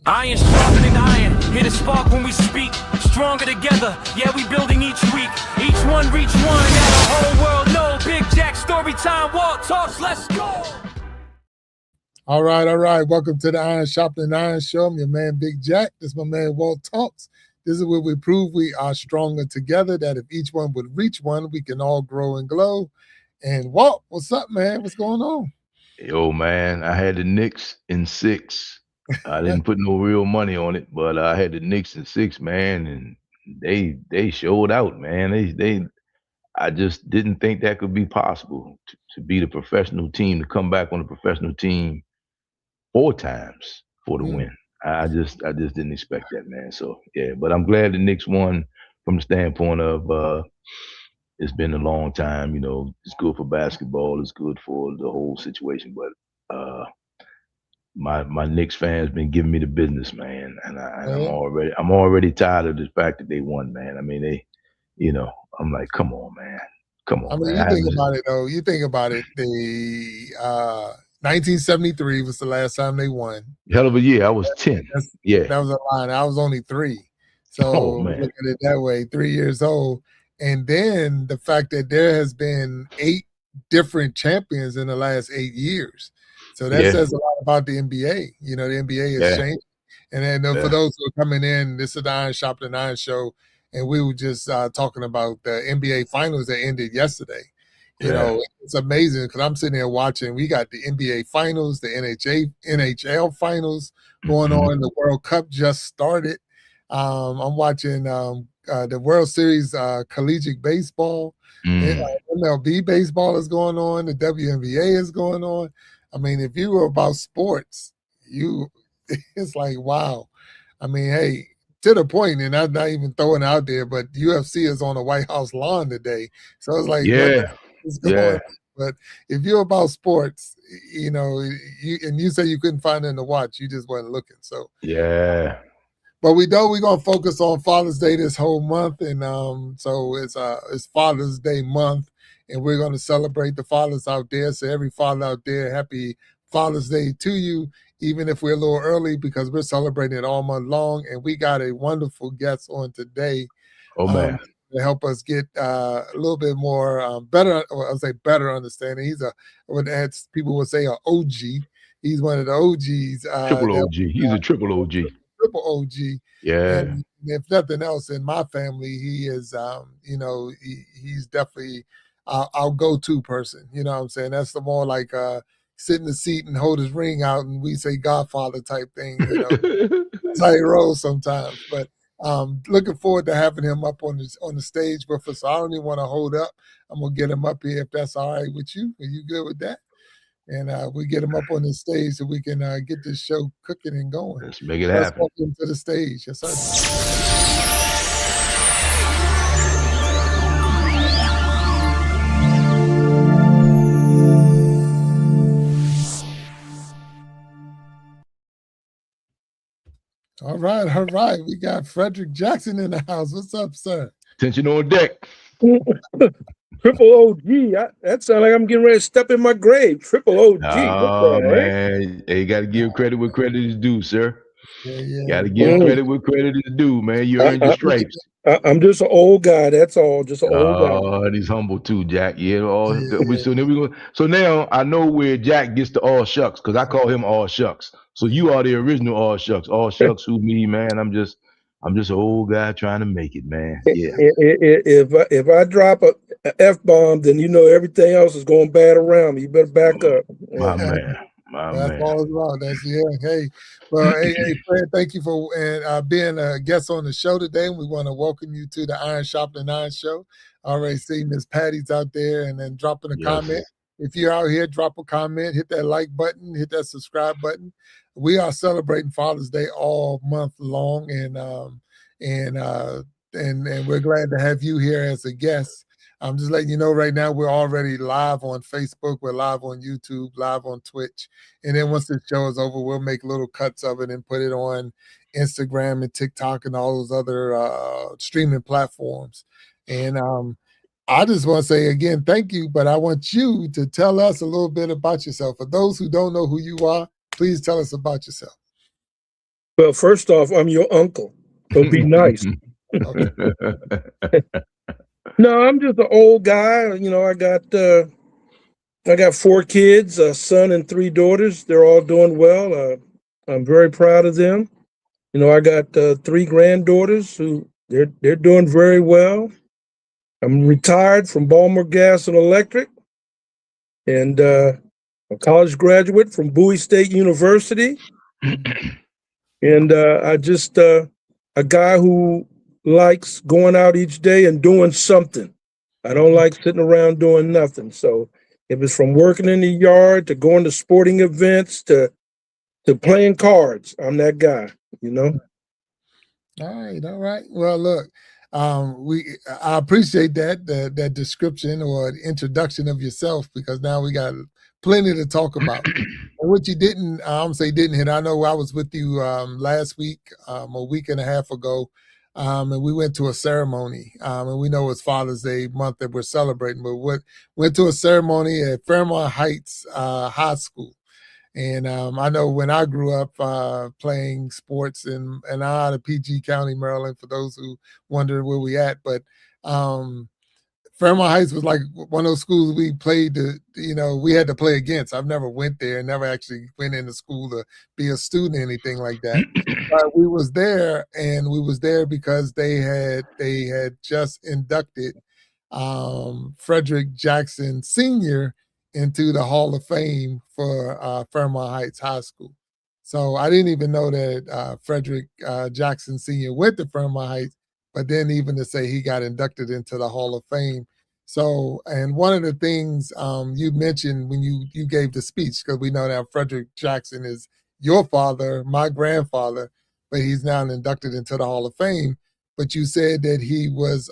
Iron sharpening iron, hit a spark when we speak. Stronger together, yeah, we building each week. Each one reach one, now the whole world know. Big Jack StoryTime, Walt Talks, let's go. All right. Welcome to the Iron Sharpening Iron Show. I'm your man, Big Jack. This is my man, Walt Talks. This is where we prove we are stronger together, that if each one would reach one, we can all grow and glow. And Walt, what's up, man? What's going on? Yo, man, I had the Knicks in 6. I didn't put no real money on it, but I had the Knicks in 6, man, and they showed out, man. I just didn't think that could be possible to beat a professional team, to come back on a professional team 4 times for the win. I just didn't expect that, man. So yeah, but I'm glad the Knicks won from the standpoint of it's been a long time, you know. It's good for basketball, it's good for the whole situation, but my Knicks fans been giving me the business, man, and I'm already tired of the fact that they won, man. I mean, I'm like, come on, man. Come on, I mean, man. you think about it, though. You think about it. The 1973 was the last time they won. Hell of a year. I was 10. Yeah. That was a line. I was only 3. So look at it that way, 3 years old. And then the fact that there has been 8 different champions in the last 8 years. So that says a lot about the NBA. You know, the NBA has changed. And then for those who are coming in, this is the Iron Sharpening Iron Show. And we were just talking about the NBA finals that ended yesterday. You know, it's amazing because I'm sitting there watching. We got the NBA finals, the NHL finals going on. The World Cup just started. I'm watching the World Series collegiate baseball. MLB baseball is going on. The WNBA is going on. I mean, if you were about sports, it's like, wow. I mean, hey, to the point, and I'm not even throwing it out there, but UFC is on the White House lawn today. So it's like, what's going on? But if you're about sports, you know, you say you couldn't find anything to watch, you just weren't looking. So but we know we're gonna focus on Father's Day this whole month, and so it's Father's Day month, and we're gonna celebrate the fathers out there. So every father out there, happy Father's Day to you, even if we're a little early because we're celebrating it all month long. And we got a wonderful guest on today. To help us get a little bit more better, or I'll say better understanding. He's as people would say, an OG. He's one of the OGs. Triple OG. He's a triple OG. Triple OG. Yeah. And if nothing else, in my family, he is, he's definitely our go-to person. You know what I'm saying? That's the more like sit in the seat and hold his ring out, and we say Godfather type thing. You know, that's how he rolls sometimes. But looking forward to having him up on the stage with us. So I don't even want to hold up. I'm gonna get him up here if that's all right with you. Are you good with that? And we get him up on the stage so we can get this show cooking and going. Let's make it happen. Welcome to the stage. Yes, sir. All right. We got Frederick Jackson in the house. What's up, sir? Attention on deck. Triple OG. That sounds like I'm getting ready to step in my grave. Triple OG. Oh, man. Hey, you got to give credit where credit is due, sir. Got to give credit where credit is due, man. You earned your stripes. I'm just an old guy. That's all. Just an old guy. Oh, and he's humble too, Jack. So now I know where Jack gets the all shucks, because I call him all shucks. So you are the original all shucks. All shucks who me, man. I'm just an old guy trying to make it, man. Yeah. If I drop a F-bomb, then you know everything else is going bad around me. You better back up. My man. That's all it's about. Hey. Well, hey, Fred, thank you for being a guest on the show today. We want to welcome you to the Iron Sharpening Iron Show. Already see Miss Patty's out there, and then dropping a comment. If you're out here, drop a comment, hit that like button, hit that subscribe button. We are celebrating Father's Day all month long, and we're glad to have you here as a guest. I'm just letting you know right now we're already live on Facebook, we're live on YouTube, live on Twitch. And then once the show is over, we'll make little cuts of it and put it on Instagram and TikTok and all those other streaming platforms. And I just want to say again, thank you, but I want you to tell us a little bit about yourself. For those who don't know who you are, please tell us about yourself. Well, first off, I'm your uncle, so be nice. Okay. No, I'm just an old guy. You know, I got 4 kids, a son and 3 daughters. They're all doing well. I'm very proud of them. You know, I got 3 granddaughters who they're doing very well. I'm retired from Baltimore Gas and Electric, and a college graduate from Bowie State University. And I just a guy who likes going out each day and doing something. I don't like sitting around doing nothing. So if it's from working in the yard to going to sporting events to playing cards, I'm that guy, you know. All right. Well, look, I appreciate that description or introduction of yourself, because now we got plenty to talk about. And what you didn't, didn't hit. I know I was with you last week, a week and a half ago, and we went to a ceremony. And we know it's Father's Day month that we're celebrating, but went to a ceremony at Fairmont Heights High School. And I know when I grew up playing sports, and I'm out of PG County, Maryland, for those who wonder where we at, but Fairmont Heights was like one of those schools we played we had to play against. I've never went there, never actually went into school to be a student or anything like that. But we was there, and we was there because they had just inducted Frederick Jackson Sr. into the Hall of Fame for Fairmont Heights High School. So I didn't even know that Frederick Jackson Sr. went to Fairmont Heights, but then even to say he got inducted into the Hall of Fame. So, and one of the things you mentioned when you gave the speech, because we know that Frederick Jackson is your father, my grandfather, but he's now inducted into the Hall of Fame. But you said that he was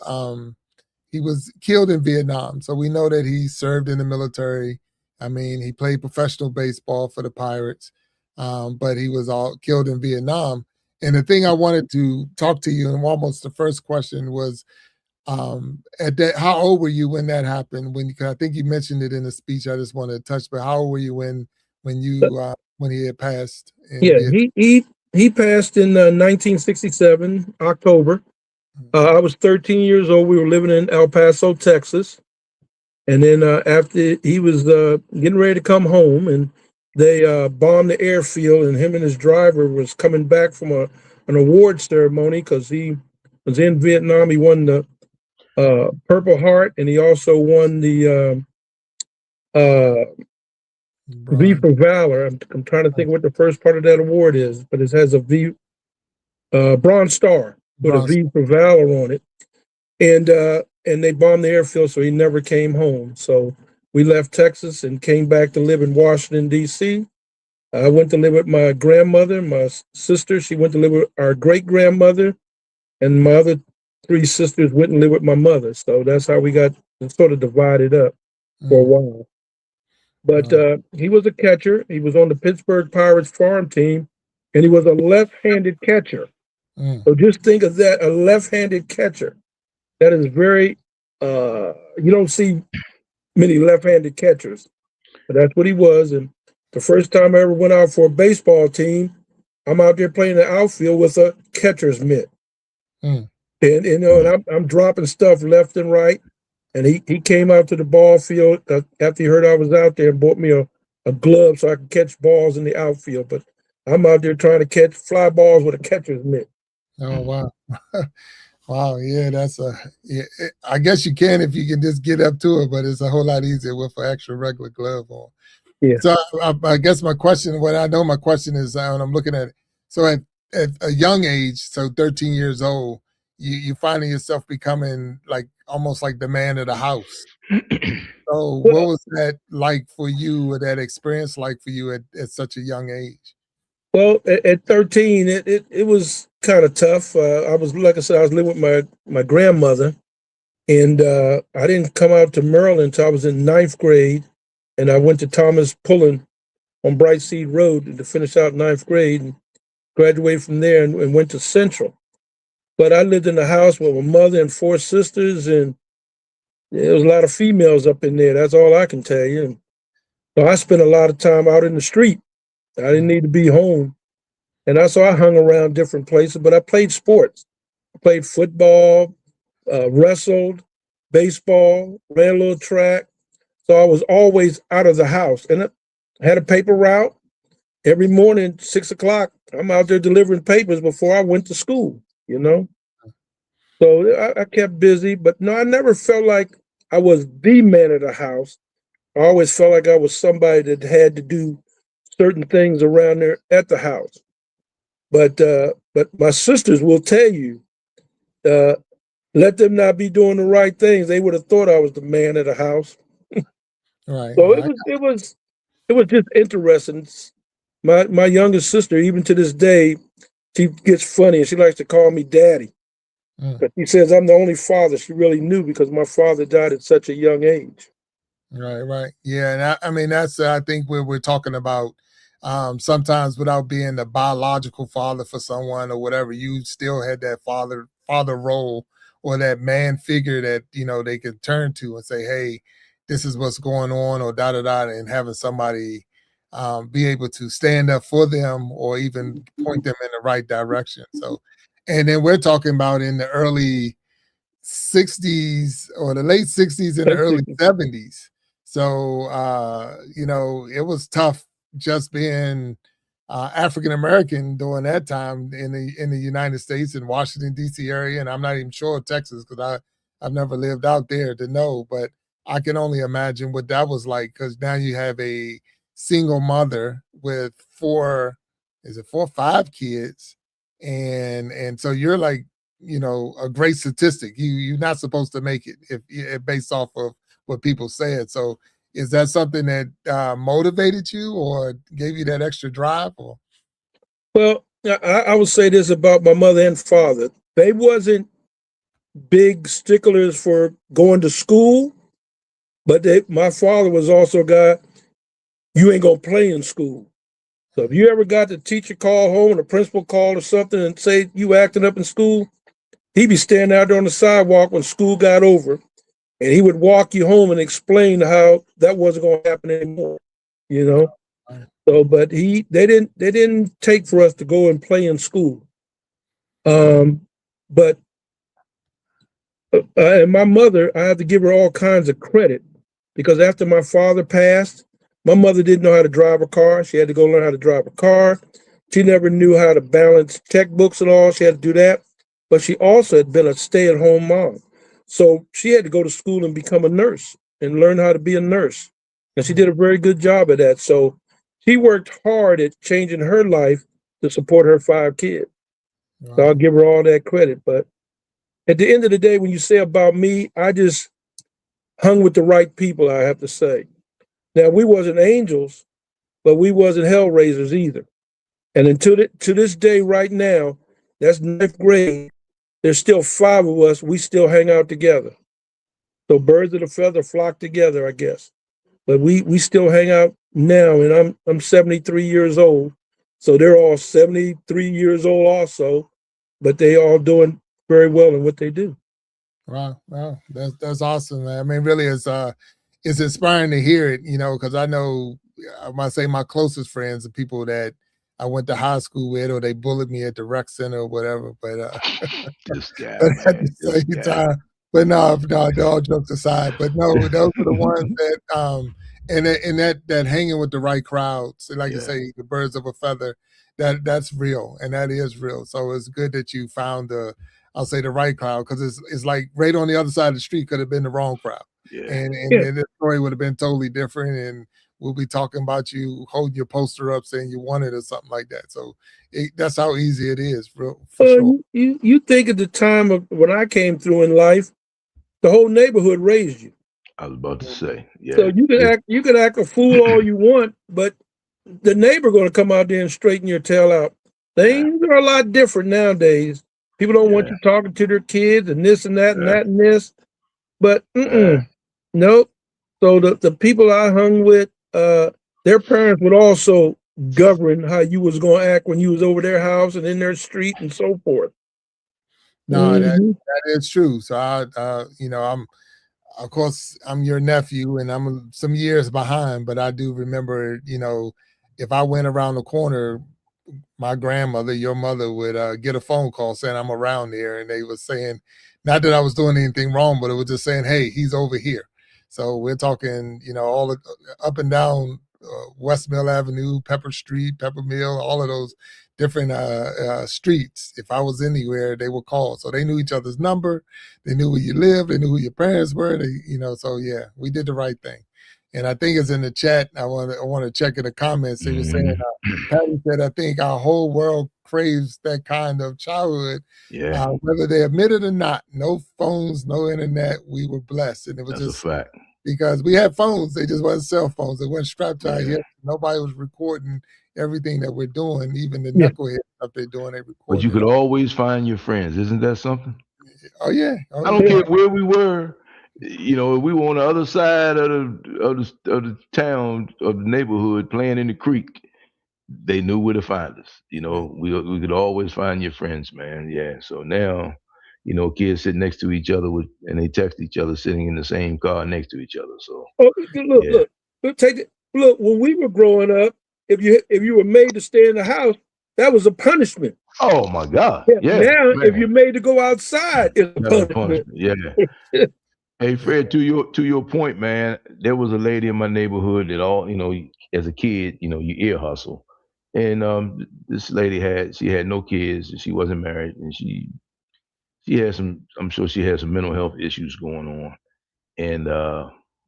killed in Vietnam. So we know that he served in the military. I mean, he played professional baseball for the Pirates, but he was all killed in Vietnam. And the thing I wanted to talk to you, and almost the first question was, how old were you when that happened? Cause I think you mentioned it in the speech. I just wanted to touch, but how old were you when he had passed? Yeah, he passed in 1967, October. I was 13 years old. We were living in El Paso, Texas. And then after he was getting ready to come home, and they bombed the airfield, and him and his driver was coming back from an award ceremony because he was in Vietnam. He won the Purple Heart, and he also won the V for Valor. I'm trying to think what the first part of that award is, but it has a V, Bronze Star with a V for Valor on it. And they bombed the airfield, so he never came home. So we left Texas and came back to live in Washington, D.C. I went to live with my grandmother, my sister. She went to live with our great-grandmother, and my other 3 sisters went and lived with my mother. So that's how we got sort of divided up for a while. But he was a catcher. He was on the Pittsburgh Pirates farm team, and he was a left-handed catcher. So just think of that, a left-handed catcher. That is very, you don't see many left-handed catchers, but that's what he was. And the first time I ever went out for a baseball team, I'm out there playing the outfield with a catcher's mitt. And I'm dropping stuff left and right. And he came out to the ball field after he heard I was out there and bought me a glove so I could catch balls in the outfield. But I'm out there trying to catch fly balls with a catcher's mitt. Oh, wow. Wow, yeah, I guess you can if you can just get up to it, but it's a whole lot easier with an extra regular glove on. Yeah. So I guess my question is, when I'm looking at it, so at a young age, so 13 years old, you finding yourself becoming like almost like the man of the house. So what was that like for you, or that experience like for you at such a young age? Well, at 13, it was kind of tough. I was, like I said, I was living with my grandmother, and I didn't come out to Maryland until I was in 9th grade, and I went to Thomas Pullen on Bright Seed Road to finish out 9th grade and graduated from there and went to Central. But I lived in the house with my mother and 4 sisters, and there was a lot of females up in there. That's all I can tell you. And so I spent a lot of time out in the street. I didn't need to be home. And so I hung around different places, but I played sports. I played football, wrestled, baseball, ran a little track. So I was always out of the house. And I had a paper route. Every morning, 6 o'clock, I'm out there delivering papers before I went to school, you know? So I kept busy, but no, I never felt like I was the man of the house. I always felt like I was somebody that had to do certain things around there at the house. But my sisters will tell you, let them not be doing the right things. They would have thought I was the man of the house. Right. So it was just interesting. My youngest sister, even to this day, she gets funny and she likes to call me daddy. But she says I'm the only father she really knew because my father died at such a young age. Right. Yeah, and I mean that's I think we're talking about sometimes without being the biological father for someone or whatever, you still had that father role or that man figure that they could turn to and say, hey, this is what's going on, or da da da, and having somebody be able to stand up for them or even point them in the right direction. So, and then we're talking about in the early 60s or the late 60s and the early 70s. So, it was tough just being African American during that time in the United States in Washington D.C. area, and I'm not even sure of Texas because I've never lived out there to know, but I can only imagine what that was like because now you have a single mother with four, 5 kids, and so you're like a great statistic. You're not supposed to make it if based off of what people said. So is that something that motivated you or gave you that extra drive? Or well, I would say this about my mother and father. They wasn't big sticklers for going to school, but my father was also a guy, you ain't gonna play in school. So if you ever got the teacher call home and the principal called or something and say you acting up in school, he'd be standing out there on the sidewalk when school got over, and he would walk you home and explain how that wasn't going to happen anymore. So, but they didn't take for us to go and play in school. But and my mother, I have to give her all kinds of credit because after my father passed, my mother didn't know how to drive a car. She had to go learn how to drive a car. She never knew how to balance checkbooks and all. She had to do that. But she also had been a stay-at-home mom. So she had to go to school and become a nurse and learn how to be a nurse. And she did a very good job at that. So she worked hard at changing her life to support her 5 kids. Wow. So I'll give her all that credit. But at the end of the day, when you say about me, I just hung with the right people, I have to say. Now, we wasn't angels, but we wasn't hell raisers either. And to this day right now, that's 9th grade, there's still 5 of us, we still hang out together. So birds of a feather flock together, I guess. But we still hang out now, and I'm 73 years old. So they're all 73 years old also, but they all doing very well in what they do. Wow, that's awesome, man. I mean, really, it's inspiring to hear it, because I know I might say my closest friends are people that I went to high school with, or they bullied me at the rec center or whatever. But this guy, but at man, the same time, but no, all jokes aside. But no, those are the ones that and that hanging with the right crowds, like you say, the birds of a feather. That's real, and that is real. So it's good that you found I'll say the right crowd, because it's like right on the other side of the street could have been the wrong crowd. Yeah. And this story would have been totally different, and we'll be talking about you holding your poster up saying you won it or something like that. So that's how easy it is, for sure. You think at the time of when I came through in life, the whole neighborhood raised you. I was about to say, yeah. So you can act a fool all you want, but the neighbor going to come out there and straighten your tail out. Things are a lot different nowadays. People don't want you talking to their kids and this and that and that and this. But nope. So the people I hung with, their parents would also govern how you was going to act when you was over their house and in their street and so forth. No, that is true. So of course, I'm your nephew, and I'm some years behind, but I do remember, if I went around the corner, my grandmother, your mother, would get a phone call saying I'm around there, and they were saying, not that I was doing anything wrong, but it was just saying, hey, he's over here. So we're talking, all up and down West Mill Avenue, Pepper Street, Pepper Mill, all of those different streets. If I was anywhere, they would call. So they knew each other's number. They knew where you lived. They knew who your parents were. So yeah, we did the right thing. And I think it's in the chat. I want to check in the comments. They were saying, Patty said, I think our whole world craves that kind of childhood. Yeah. Whether they admit it or not, no phones, no internet, we were blessed. And it was That's a fact. Because we had phones. They just wasn't cell phones. They weren't strapped to our hips. Nobody was recording everything that we're doing, even the knucklehead stuff they're doing. They recorded. But you could always find your friends. Isn't that something? Oh, yeah. I don't care where we were. If we were on the other side of the town, of the neighborhood, playing in the creek, they knew where to find us. We could always find your friends, man. Yeah. So now, kids sit next to each other and they text each other sitting in the same car next to each other. So look. When we were growing up, if you were made to stay in the house, that was a punishment. Oh my God! Yeah. Now, man. if you're made to go outside, it's a punishment. Yeah. Hey Fred, to your point, man. There was a lady in my neighborhood that as a kid, you ear hustle, and this lady had no kids, and she wasn't married, and she had some. I'm sure she had some mental health issues going on, and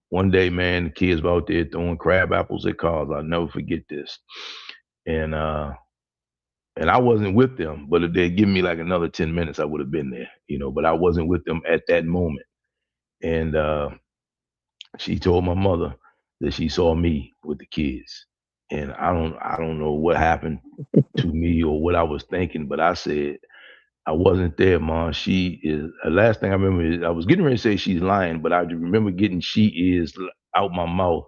one day, man, the kids were out there throwing crab apples at cars. I'll never forget this, and I wasn't with them, but if they'd given me like another 10 minutes, I would have been there, but I wasn't with them at that moment. And she told my mother that she saw me with the kids. And I don't know what happened to me or what I was thinking, but I said, I wasn't there, Mom. She is, the last thing I remember is I was getting ready to say she's lying, but I remember getting she is out my mouth.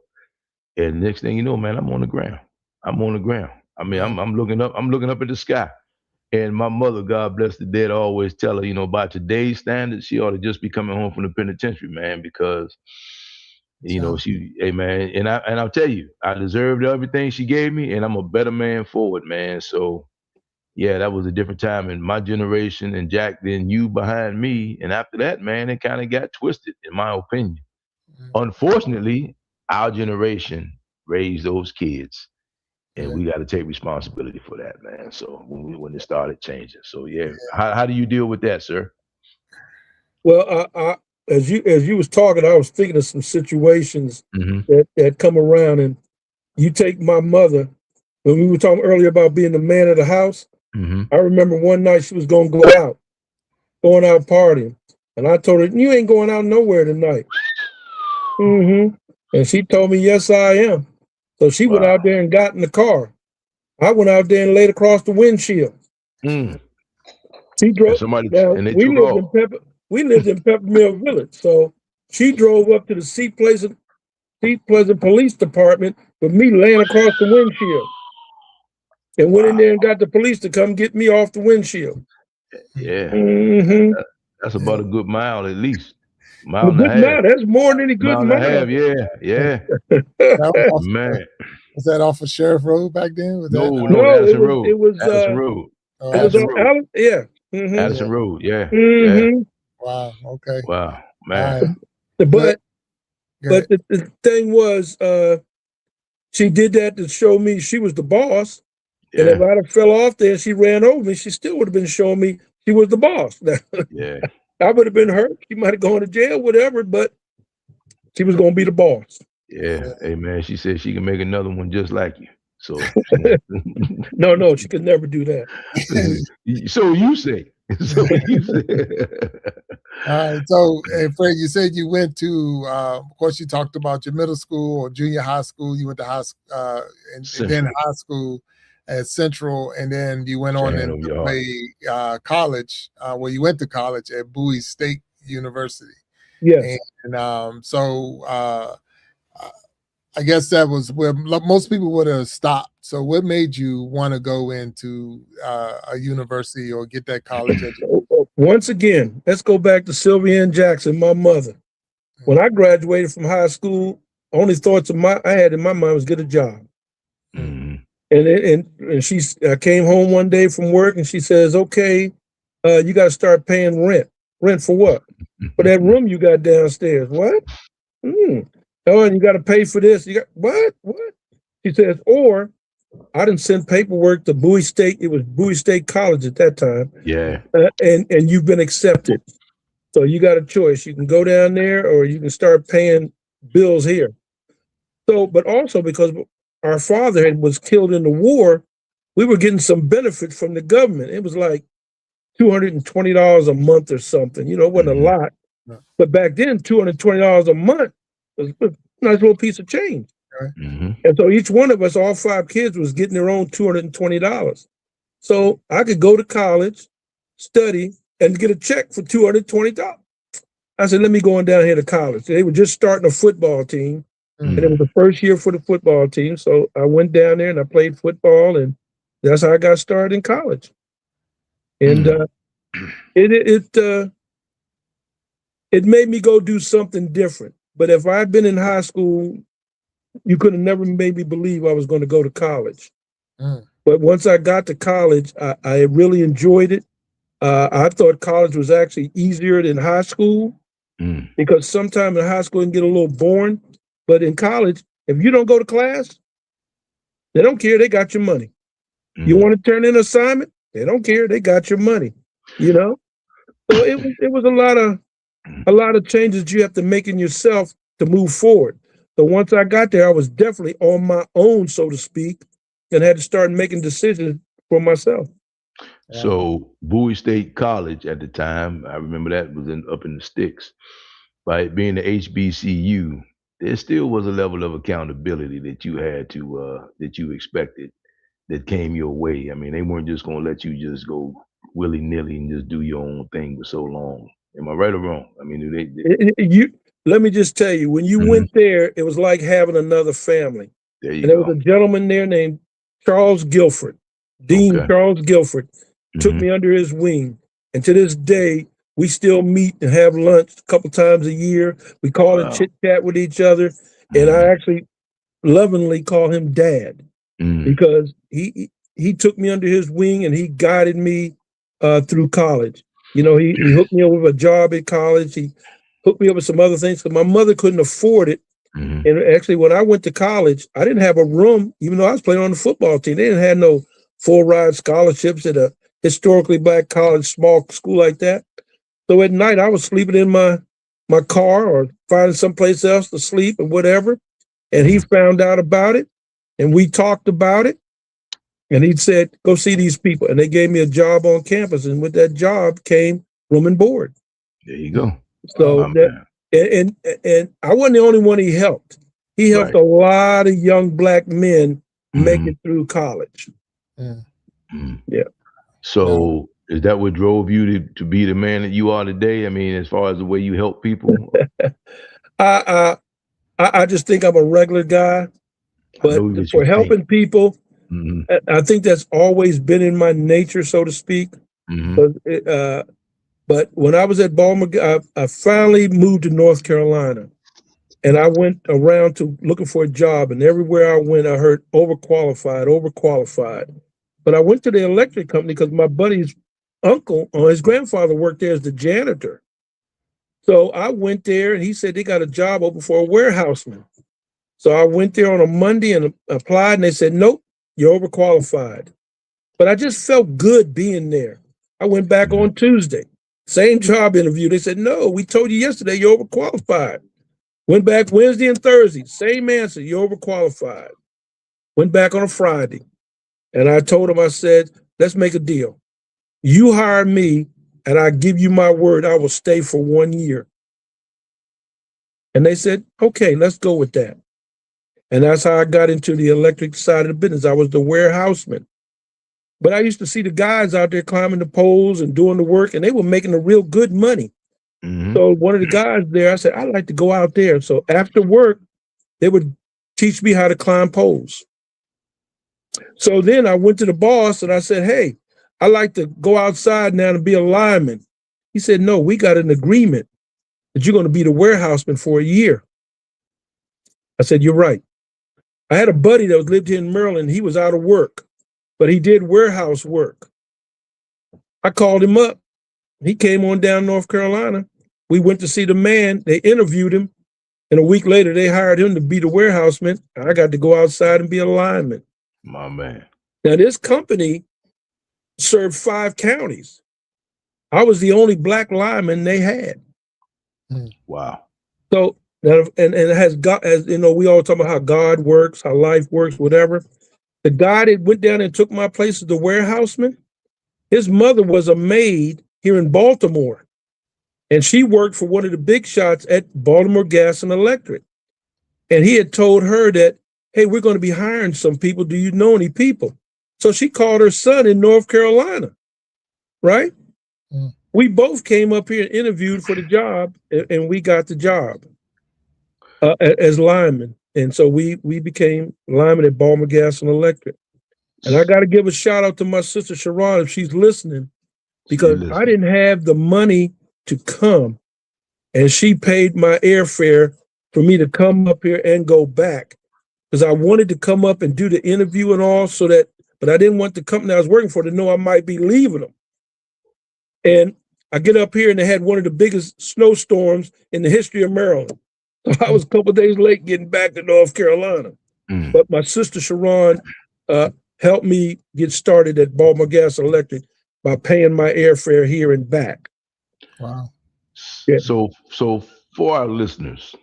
And next thing you know, man, I'm on the ground. I mean, I'm looking up at the sky. And my mother, God bless the dead, always tell her, by today's standards, she ought to just be coming home from the penitentiary, man, because, hey, man, and I'll tell you, I deserved everything she gave me, and I'm a better man for it, man. So, yeah, that was a different time in my generation, and Jack, then you behind me. And after that, man, it kind of got twisted, in my opinion. Unfortunately, our generation raised those kids. And we got to take responsibility for that, man. So when it started changing, so how do you deal with that, sir? Well, as you was talking, I was thinking of some situations that come around, and you take my mother. When we were talking earlier about being the man of the house, I remember one night she was going out partying, and I told her, "You ain't going out nowhere tonight." And she told me, "Yes, I am." So she went out there and got in the car. I went out there and laid across the windshield. She drove. We lived in Peppermill Village, so she drove up to the Seat Pleasant Police Department with me laying across the windshield, and went in there and got the police to come get me off the windshield. Yeah, that's about a good mile at least. Mile and a half. That's more than a good mile. Yeah. Man. Was that off of Sheriff Road back then? No, Addison Road. It was Addison Road. Addison Road. Addison Road. Yeah. Wow. Okay. Wow, man. But the thing was, she did that to show me she was the boss. And if I'd have fell off there and she ran over me, she still would have been showing me she was the boss. Yeah. I would have been hurt. She might have gone to jail, whatever, but she was going to be the boss. Yeah. Hey, man, she said she can make another one just like you. So no, she could never do that. So you say. All right. So, Fred, you said you went to, of course, you talked about your middle school or junior high school. You went to and then high school at Central, and then you went on and play college, where you went to college at Bowie State University. Yes. And so I guess that was where most people would have stopped. So what made you want to go into a university or get that college education? Once again, let's go back to Sylvia Ann Jackson, my mother. When I graduated from high school, only thoughts I had in my mind was get a job. And she came home one day from work and she says, okay, you got to start paying rent. Rent for what? For that room you got downstairs. What? Oh, and you got to pay for this. You got what? What? She says, or I didn't send paperwork to Bowie State. It was Bowie State College at that time. Yeah. And you've been accepted. So you got a choice. You can go down there or you can start paying bills here. So, but also because our father was killed in the war, we were getting some benefit from the government. It was like $220 a month or something. You know, it wasn't a lot. But back then, $220 a month was a nice little piece of change. And so each one of us, all 5 kids, was getting their own $220. So I could go to college, study, and get a check for $220. I said, let me go on down here to college. They were just starting a football team. And it was the first year for the football team. So I went down there and I played football, and that's how I got started in college. And it made me go do something different. But if I'd been in high school, you could have never made me believe I was going to go to college. But once I got to college, I really enjoyed it. I thought college was actually easier than high school because sometimes in high school it can get a little boring. But in college, if you don't go to class, they don't care. They got your money. You want to turn in an assignment? They don't care. They got your money. You know, so it was a lot of changes you have to make in yourself to move forward. So once I got there, I was definitely on my own, so to speak, and had to start making decisions for myself. So Bowie State College at the time, I remember that was up in the sticks. By it being the HBCU, there still was a level of accountability that you had to that you expected that came your way. I mean, they weren't just going to let you just go willy-nilly and just do your own thing for so long. Am I right or wrong? I mean, let me just tell you, when you went there, it was like having another family. There you and there go. was a gentleman there named Charles Guilford. Dean Charles Guilford took me under his wing. And to this day, we still meet and have lunch a couple times a year. We call and chit chat with each other. And I actually lovingly call him Dad because he took me under his wing and he guided me through college. You know, he hooked me up with a job at college. He hooked me up with some other things because my mother couldn't afford it. And actually, when I went to college, I didn't have a room, even though I was playing on the football team. They didn't have no full ride scholarships at a historically black college, small school like that. So at night, I was sleeping in my car or finding someplace else to sleep or whatever. And he found out about it, and we talked about it. And he said, go see these people. And they gave me a job on campus. And with that job came room and board. There you go. So and I wasn't the only one he helped. He helped a lot of young black men make it through college. Yeah. So is that what drove you to be the man that you are today? I mean, as far as the way you help people? I just think I'm a regular guy. But for helping people, I think that's always been in my nature, so to speak. But when I was at Baltimore, I finally moved to North Carolina, and I went around looking for a job. And everywhere I went, I heard overqualified. But I went to the electric company because my buddy's uncle or his grandfather worked there as the janitor. So I went there, and he said they got a job open for a warehouseman. So I went there on a Monday and applied, and they said, nope, you're overqualified. But I just felt good being there. I went back on Tuesday, same job interview. They said, no, we told you yesterday you're overqualified. Went back Wednesday and Thursday, same answer, you're overqualified. Went back on a Friday, and I told them, I said, let's make a deal. You hire me, and I give you my word I will stay for 1 year. And they said, okay, let's go with that. And that's how I got into the electric side of the business. I was the warehouseman. But I used to see the guys out there climbing the poles and doing the work, and they were making a real good money. So one of the guys there, I said, I'd like to go out there. So after work, they would teach me how to climb poles. So then I went to the boss and I said, hey, I'd like to go outside now and be a lineman. He said, no, we got an agreement that you're going to be the warehouseman for a year. I said, you're right. I had a buddy that lived here in Maryland. He was out of work, but he did warehouse work. I called him up. He came on down North Carolina. We went to see the man. They interviewed him. And a week later, they hired him to be the warehouseman. I got to go outside and be a lineman. My man. Now, this company served 5 counties. I was the only black lineman they had. Wow. So, and it has God, as you know, we all talk about how God works, how life works, whatever. The guy that went down and took my place as the warehouseman, his mother was a maid here in Baltimore. And she worked for one of the big shots at Baltimore Gas and Electric. And he had told her that, hey, we're going to be hiring some people. Do you know any people? So she called her son in North Carolina, right? We both came up here and interviewed for the job, and we got the job as linemen. And so we became linemen at Baltimore Gas and Electric. And I got to give a shout out to my sister Sharon if she's listening, because I didn't have the money to come, and she paid my airfare for me to come up here and go back, because I wanted to come up and do the interview and all, so that, but I didn't want the company I was working for to know I might be leaving them. And I get up here and they had one of the biggest snowstorms in the history of Maryland. So I was a couple of days late getting back to North Carolina. But my sister Sharon helped me get started at Baltimore Gas and Electric by paying my airfare here and back. Wow. Yeah. So for our listeners,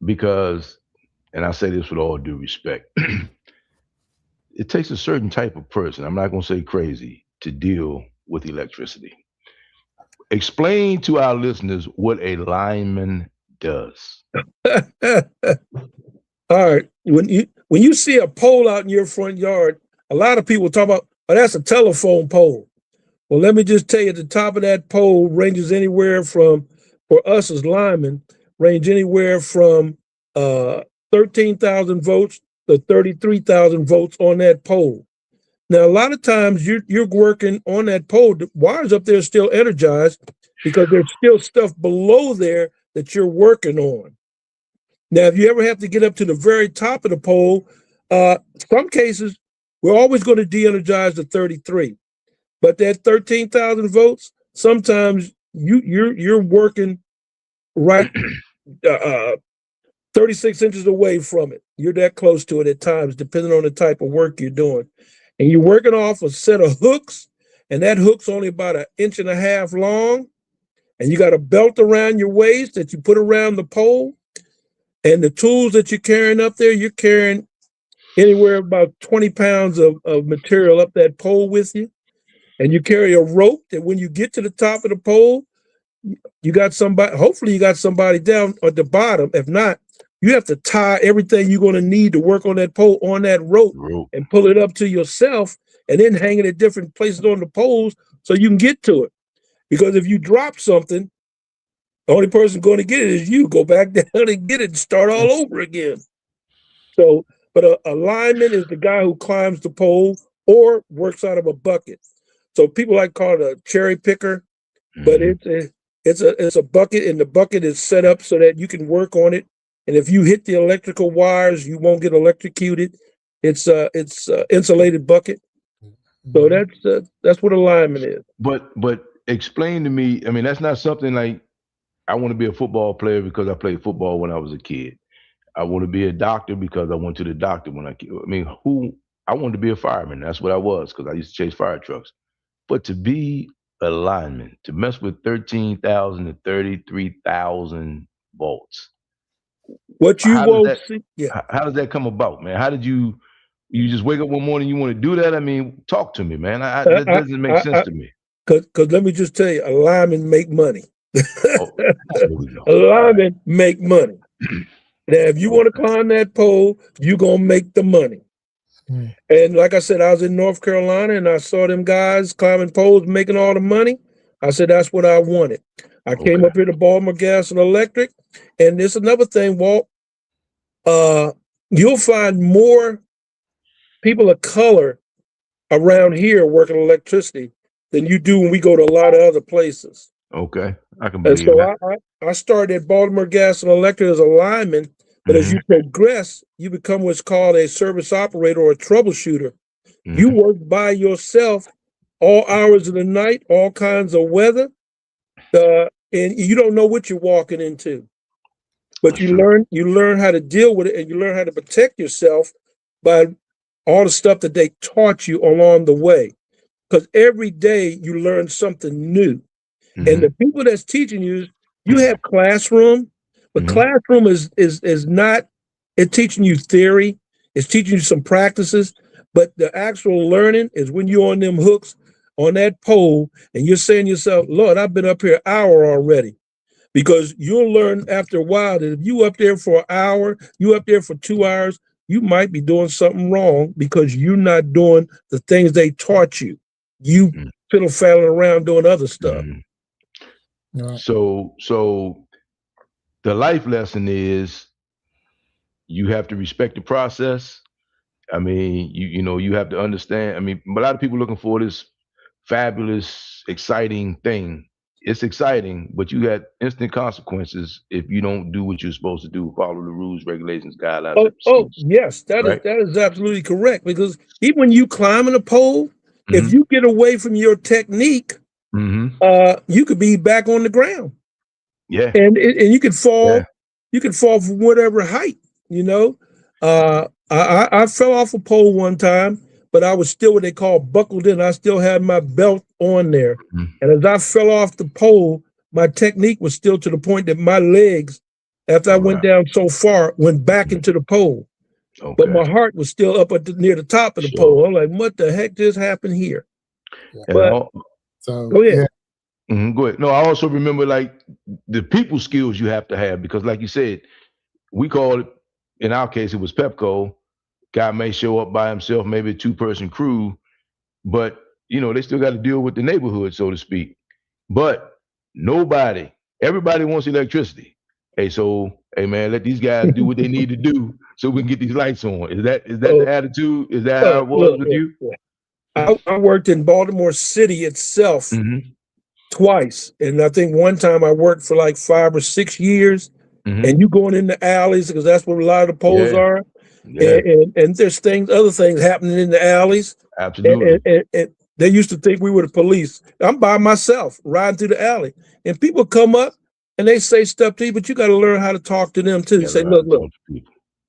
because, and I say this with all due respect, it takes a certain type of person, I'm not going to say crazy, to deal with electricity. Explain to our listeners what a lineman does. All right. When you see a pole out in your front yard, a lot of people talk about, oh, that's a telephone pole. Well, let me just tell you, the top of that pole ranges anywhere from, for us as linemen, range anywhere from 13,000 volts to 33,000 volts on that pole. Now, a lot of times you're working on that pole. The wires up there are still energized because there's still stuff below there that you're working on. Now, if you ever have to get up to the very top of the pole, some cases, we're always going to de-energize the 33. But that 13,000 volts, sometimes you're working right 36 inches away from it. You're that close to it at times, depending on the type of work you're doing. And you're working off a set of hooks, and that hook's only about 1.5 inches long. And you got a belt around your waist that you put around the pole. And the tools that you're carrying up there, you're carrying anywhere about 20 pounds of material up that pole with you. And you carry a rope that when you get to the top of the pole, you got somebody, hopefully you got somebody down at the bottom. If not, you have to tie everything you're going to need to work on that pole on that rope and pull it up to yourself, and then hang it at different places on the poles so you can get to it. Because if you drop something, the only person going to get it is you. Go back down and get it and start all over again. So, but a lineman is the guy who climbs the pole or works out of a bucket. So people like call it a cherry picker, but it's a bucket, and the bucket is set up so that you can work on it. And if you hit the electrical wires, you won't get electrocuted. It's insulated bucket. So that's what a lineman is. But explain to me. I mean, that's not something like, I want to be a football player because I played football when I was a kid. I want to be a doctor because I went to the doctor when I mean, I wanted to be a fireman. That's what I was, because I used to chase fire trucks. But to be a lineman, to mess with 13,000 to 33,000 volts. What you won't see. Yeah. How does that come about, man? How did you just wake up one morning, you want to do that? I mean, talk to me, man. That doesn't make sense to me. Because let me just tell you, a lineman make money. A lineman make money. Now, if you want to climb that pole, you're going to make the money. And like I said, I was in North Carolina and I saw them guys climbing poles, making all the money. I said, that's what I wanted. I came up here to Baltimore Gas and Electric. And there's another thing, Walt. You'll find more people of color around here working electricity than you do when we go to a lot of other places. Okay, I can believe that. I started at Baltimore Gas and Electric as a lineman But as you progress, you become what's called a service operator or a troubleshooter. You work by yourself all hours of the night, all kinds of weather, and you don't know what you're walking into. But you learn how to deal with it, and you learn how to protect yourself by all the stuff that they taught you along the way. Because every day you learn something new. And the people that's teaching you, you have classroom, but classroom is not, it's teaching you theory, it's teaching you some practices, but the actual learning is when you're on them hooks on that pole and you're saying to yourself, Lord, I've been up here an hour already. Because you'll learn after a while that if you up there for an hour, you up there for 2 hours, you might be doing something wrong because you're not doing the things they taught you. You fiddle-faddling around doing other stuff. So the life lesson is you have to respect the process. I mean, you have to understand. I mean, a lot of people looking for this fabulous, exciting thing. It's exciting, but you got instant consequences if you don't do what you're supposed to do, follow the rules, regulations, guidelines. Oh yes, that is absolutely correct. Because even when you climbing a pole, if you get away from your technique, you could be back on the ground. Yeah, and you could fall. Yeah. You could fall from whatever height. I fell off a pole one time, but I was still what they call buckled in. I still had my belt on there. And as I fell off the pole, my technique was still to the point that my legs, after I went down so far, went back into the pole. Okay. But my heart was still up near the top of the pole. I'm like, what the heck just happened here? But, go ahead. Go ahead. No, I also remember like the people skills you have to have, because like you said, we call it, in our case, it was Pepco. Guy may show up by himself, maybe a 2-person crew, but they still got to deal with the neighborhood, so to speak. But everybody wants electricity. Hey man, let these guys do what they need to do so we can get these lights on. Is that the attitude? Is that how it was with you? I worked in Baltimore City itself twice. And I think one time I worked for like 5 or 6 years, and you going in the alleys because that's where a lot of the poles are. Yeah. And there's other things happening in the alleys. Absolutely. And they used to think we were the police. I'm by myself riding through the alley, and people come up and they say stuff to you, but you got to learn how to talk to them too. You say, look,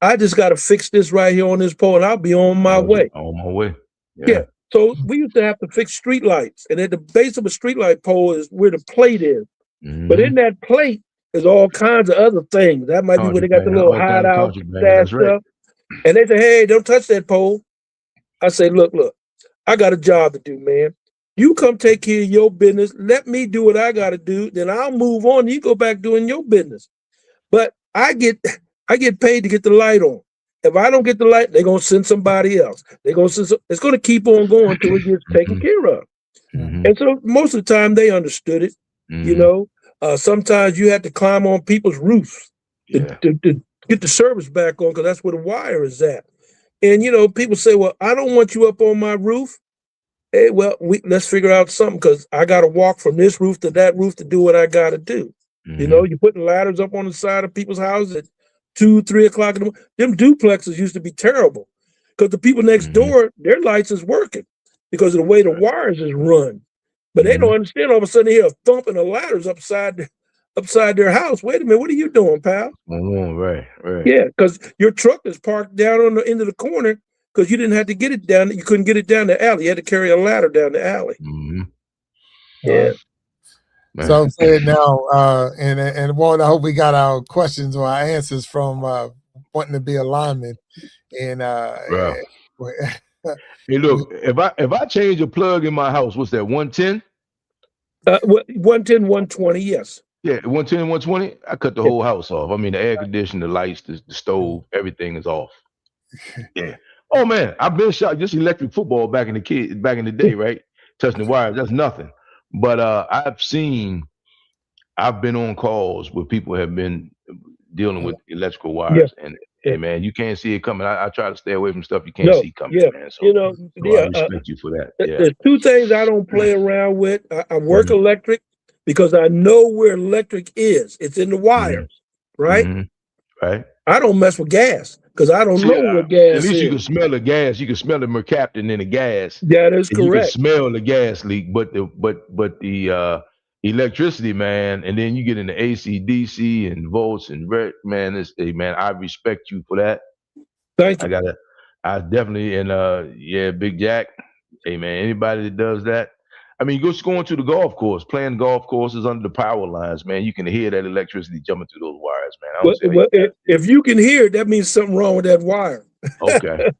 I just got to fix this right here on this pole, and I'll be on my way. On my way. Yeah. So we used to have to fix street lights, and at the base of a street light pole is where the plate is. But in that plate is all kinds of other things. That might be where they got the little hideout stuff. And they say, hey, don't touch that pole. I say, look, I got a job to do, man. You come take care of your business. Let me do what I got to do. Then I'll move on. You go back doing your business. But I get paid to get the light on. If I don't get the light, they're going to send somebody else. It's going to keep on going until it gets taken care of. And so most of the time they understood it. Sometimes you had to climb on people's roofs to get the service back on, because that's where the wire is at. And people say, well, I don't want you up on my roof. Hey, well, let's figure out something, because I got to walk from this roof to that roof to do what I got to do. You're putting ladders up on the side of people's houses at 2, 3 o'clock in the morning. Them duplexes used to be terrible, because the people next door, their lights is working because of the way the wires is run. But they don't understand. All of a sudden they hear a thump and the ladders upside their house. Wait a minute, what are you doing, pal? Right. Yeah, because your truck is parked down on the end of the corner because you didn't have to get it down. You couldn't get it down the alley. You had to carry a ladder down the alley. Yeah. Man. So I'm saying now, and Walt, I hope we got our questions or our answers from wanting to be a lineman. And hey, look, if I change a plug in my house, what's that, 110? 110, 120, yes. Yeah, 110, 120, I cut the whole house off. I mean, the air conditioner, the lights, the stove, everything is off. Yeah. Oh man, I've been shot just electric football back in the day, right? Touching the wires, that's nothing. But I've been on calls where people have been dealing with electrical wires, and hey man, you can't see it coming. I try to stay away from stuff you can't see coming, man. So, I respect you for that. There's 2 things I don't play around with. I work electric because I know where electric is. It's in the wires, right? Right. I don't mess with gas because I don't know what At gas least you can is. smell the gas. You can smell the mercaptan in the gas. That is And you can correct. smell the gas leak. But the electricity, man, and then you get into AC, DC, and volts and man. Hey, man, I respect you for that. Thank you. I definitely Big Jack. Hey, man, anybody that does that. I mean, just going to the golf course, playing golf courses under the power lines, man. You can hear that electricity jumping through those wires, man. I don't see how Well, if you can hear it, that means something wrong with that wire. Okay.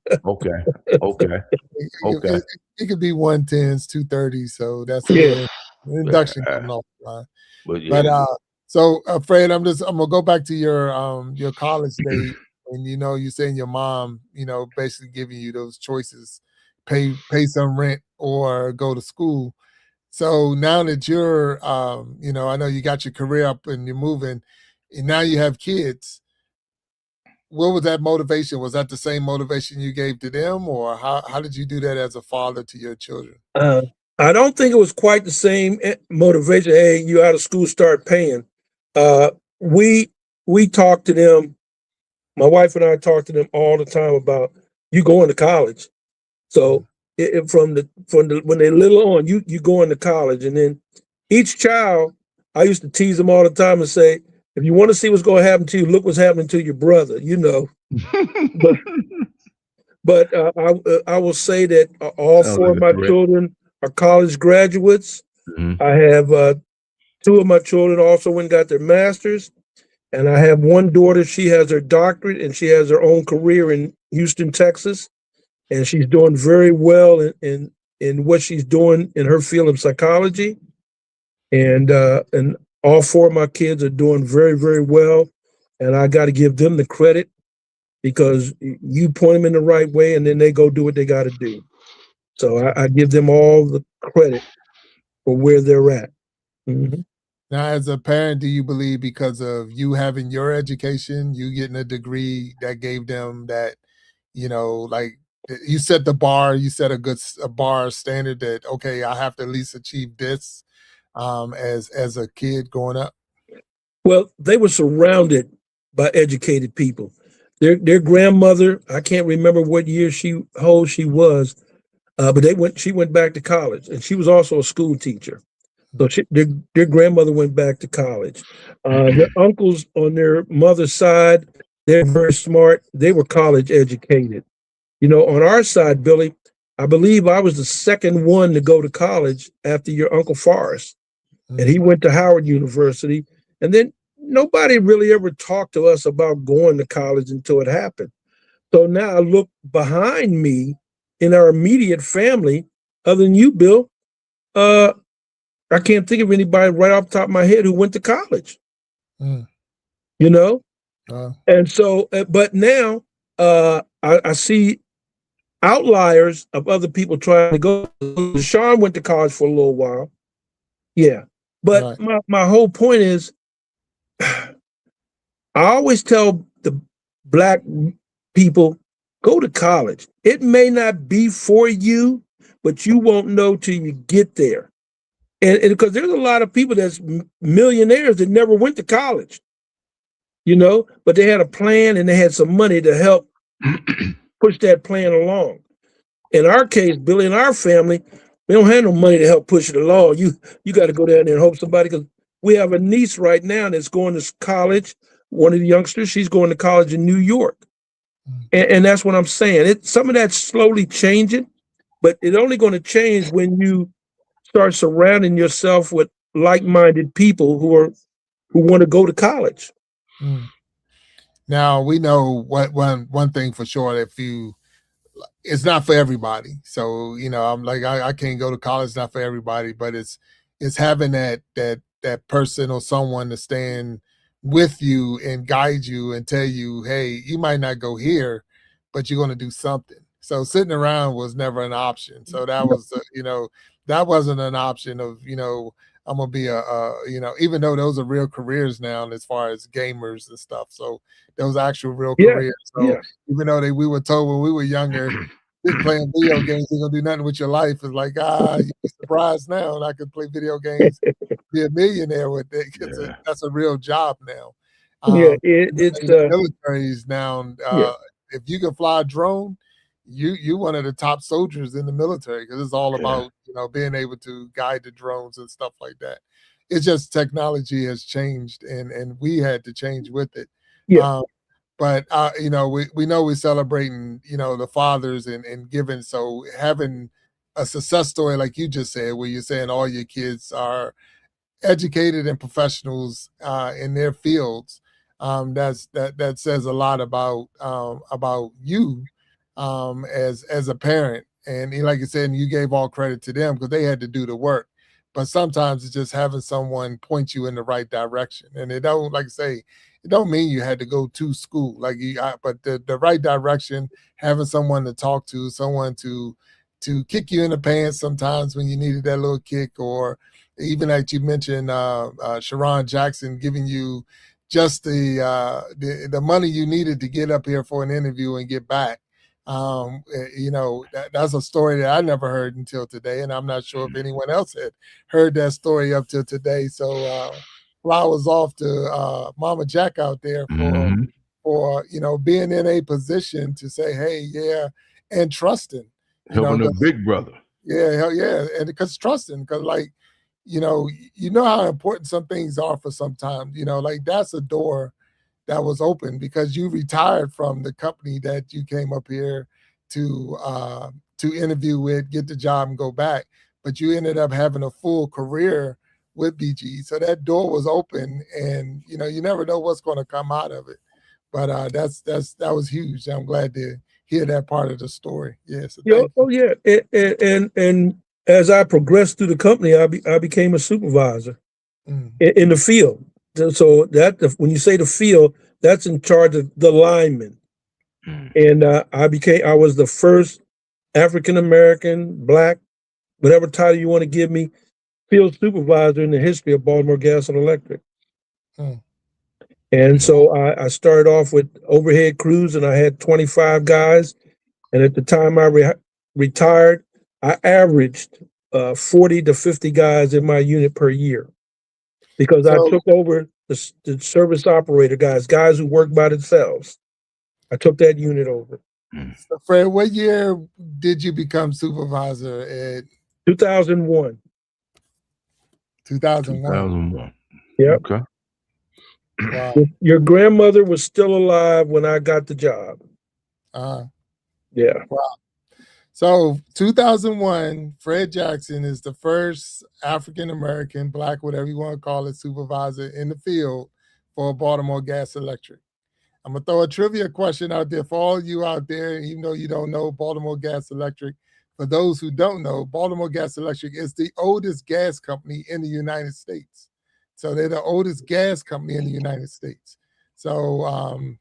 It could be 110s, 230s. So that's Yeah. induction coming off the line. But so Fred, I'm gonna go back to your college days, and you saying your mom, basically giving you those choices, pay some rent or go to school. So now that you're I know you got your career up and you're moving, and now you have kids. What was that motivation? Was that the same motivation you gave to them, or how did you do that as a father to your children? I don't think it was quite the same motivation. Hey, you out of school, start paying. We talked to them. My wife and I talked to them all the time about you going to college. So from when they're little on, you going to college, and then each child, I used to tease them all the time and say, if you want to see what's going to happen to you, look what's happening to your brother. But I will say that all four of my children are college graduates. Mm-hmm. I have two of my children also went and got their masters, and I have one daughter. She has her doctorate and she has her own career in Houston, Texas, and she's doing very well in what she's doing in her field of psychology. And all four of my kids are doing very, very well, and I got to give them the credit because you point them in the right way, and then they go do what they got to do. So I give them all the credit for where they're at. Mm-hmm. Now, as a parent, do you believe because of you having your education, you getting a degree that gave them that, like you set the bar, you set a bar standard that, okay, I have to at least achieve this as a kid growing up? Well, they were surrounded by educated people. Their grandmother, I can't remember what year how old she was, but she went back to college, and she was also a school teacher. So their grandmother went back to college. Their uncles on their mother's side, they're very smart. They were college educated. On our side, Billy, I believe I was the second one to go to college after your Uncle Forrest. And he went to Howard University. And then nobody really ever talked to us about going to college until it happened. So now I look behind me in our immediate family, other than you, Bill, I can't think of anybody right off the top of my head who went to college. And so, but now I see outliers of other people trying to go. Sean went to college for a little while. Yeah. But my whole point is, I always tell the Black people, go to college. It may not be for you, but you won't know till you get there. And because there's a lot of people that's millionaires that never went to college, but they had a plan and they had some money to help push that plan along. In our case, Billy, in our family, we don't have no money to help push it along. You got to go down there and hope somebody, because we have a niece right now that's going to college. One of the youngsters, she's going to college in New York. And that's what I'm saying. Some of that's slowly changing, but it's only going to change when you start surrounding yourself with like-minded people who want to go to college. Now we know one thing for sure, it's not for everybody. So I'm like, I can't go to college. It's not for everybody, but it's having that person or someone to stand with you and guide you and tell you, hey, you might not go here, but you're going to do something. So sitting around was never an option. So that was that wasn't an option of I'm gonna be even though those are real careers now as far as gamers and stuff. So those actual real careers. So even though we were told when we were younger, playing video games ain't gonna do nothing with your life, it's like you'd be surprised now and I could play video games, be a millionaire with it, because that's a real job now. It's in the militaries now. Yeah. If you can fly a drone, you one of the top soldiers in the military, because it's all about being able to guide the drones and stuff like that. It's just technology has changed, and we had to change with it. Yeah. But we know we're celebrating the fathers and giving, so having a success story like you just said, where you're saying all your kids are educated and professionals in their fields, that says a lot about you as a parent. And like you said, you gave all credit to them because they had to do the work. But sometimes it's just having someone point you in the right direction, and it don't, like I say, it don't mean you had to go to school, but the right direction, having someone to talk to, someone to kick you in the pants sometimes when you needed that little kick, or even like you mentioned, Sharon Jackson giving you just the money you needed to get up here for an interview and get back. That's a story that I never heard until today, and I'm not sure if anyone else had heard that story up till today. So flowers off to Mama Jack out there for being in a position to say, hey, yeah, and trusting, helping a big brother. Yeah, and because trusting, because how important some things are for some time. Like that's a door that was open because you retired from the company that you came up here to interview with, get the job, and go back. But you ended up having a full career with BG, so that door was open, and you never know what's going to come out of it. But that was huge. I'm glad to hear that part of the story. Yes. Yeah. Oh yeah. And as I progressed through the company, I became a supervisor in the field. So that when you say the field, that's in charge of the linemen. And I was the first African American, Black, whatever title you want to give me, field supervisor in the history of Baltimore Gas and Electric. And so I started off with overhead crews, and I had 25 guys. And at the time I retired, I averaged 40 to 50 guys in my unit per year, because I took over the service operator guys who work by themselves. I took that unit over. So Fred, what year did you become supervisor at? 2001. 2001. Yep. Okay. Wow. Your grandmother was still alive when I got the job. Yeah. Wow. So 2001, Fred Jackson is the first African-American, Black, whatever you want to call it, supervisor in the field for Baltimore Gas Electric. I'm going to throw a trivia question out there for all you out there, even though you don't know Baltimore Gas Electric. For those who don't know, Baltimore Gas Electric is the oldest gas company in the United States. So they're the oldest gas company in the United States. So,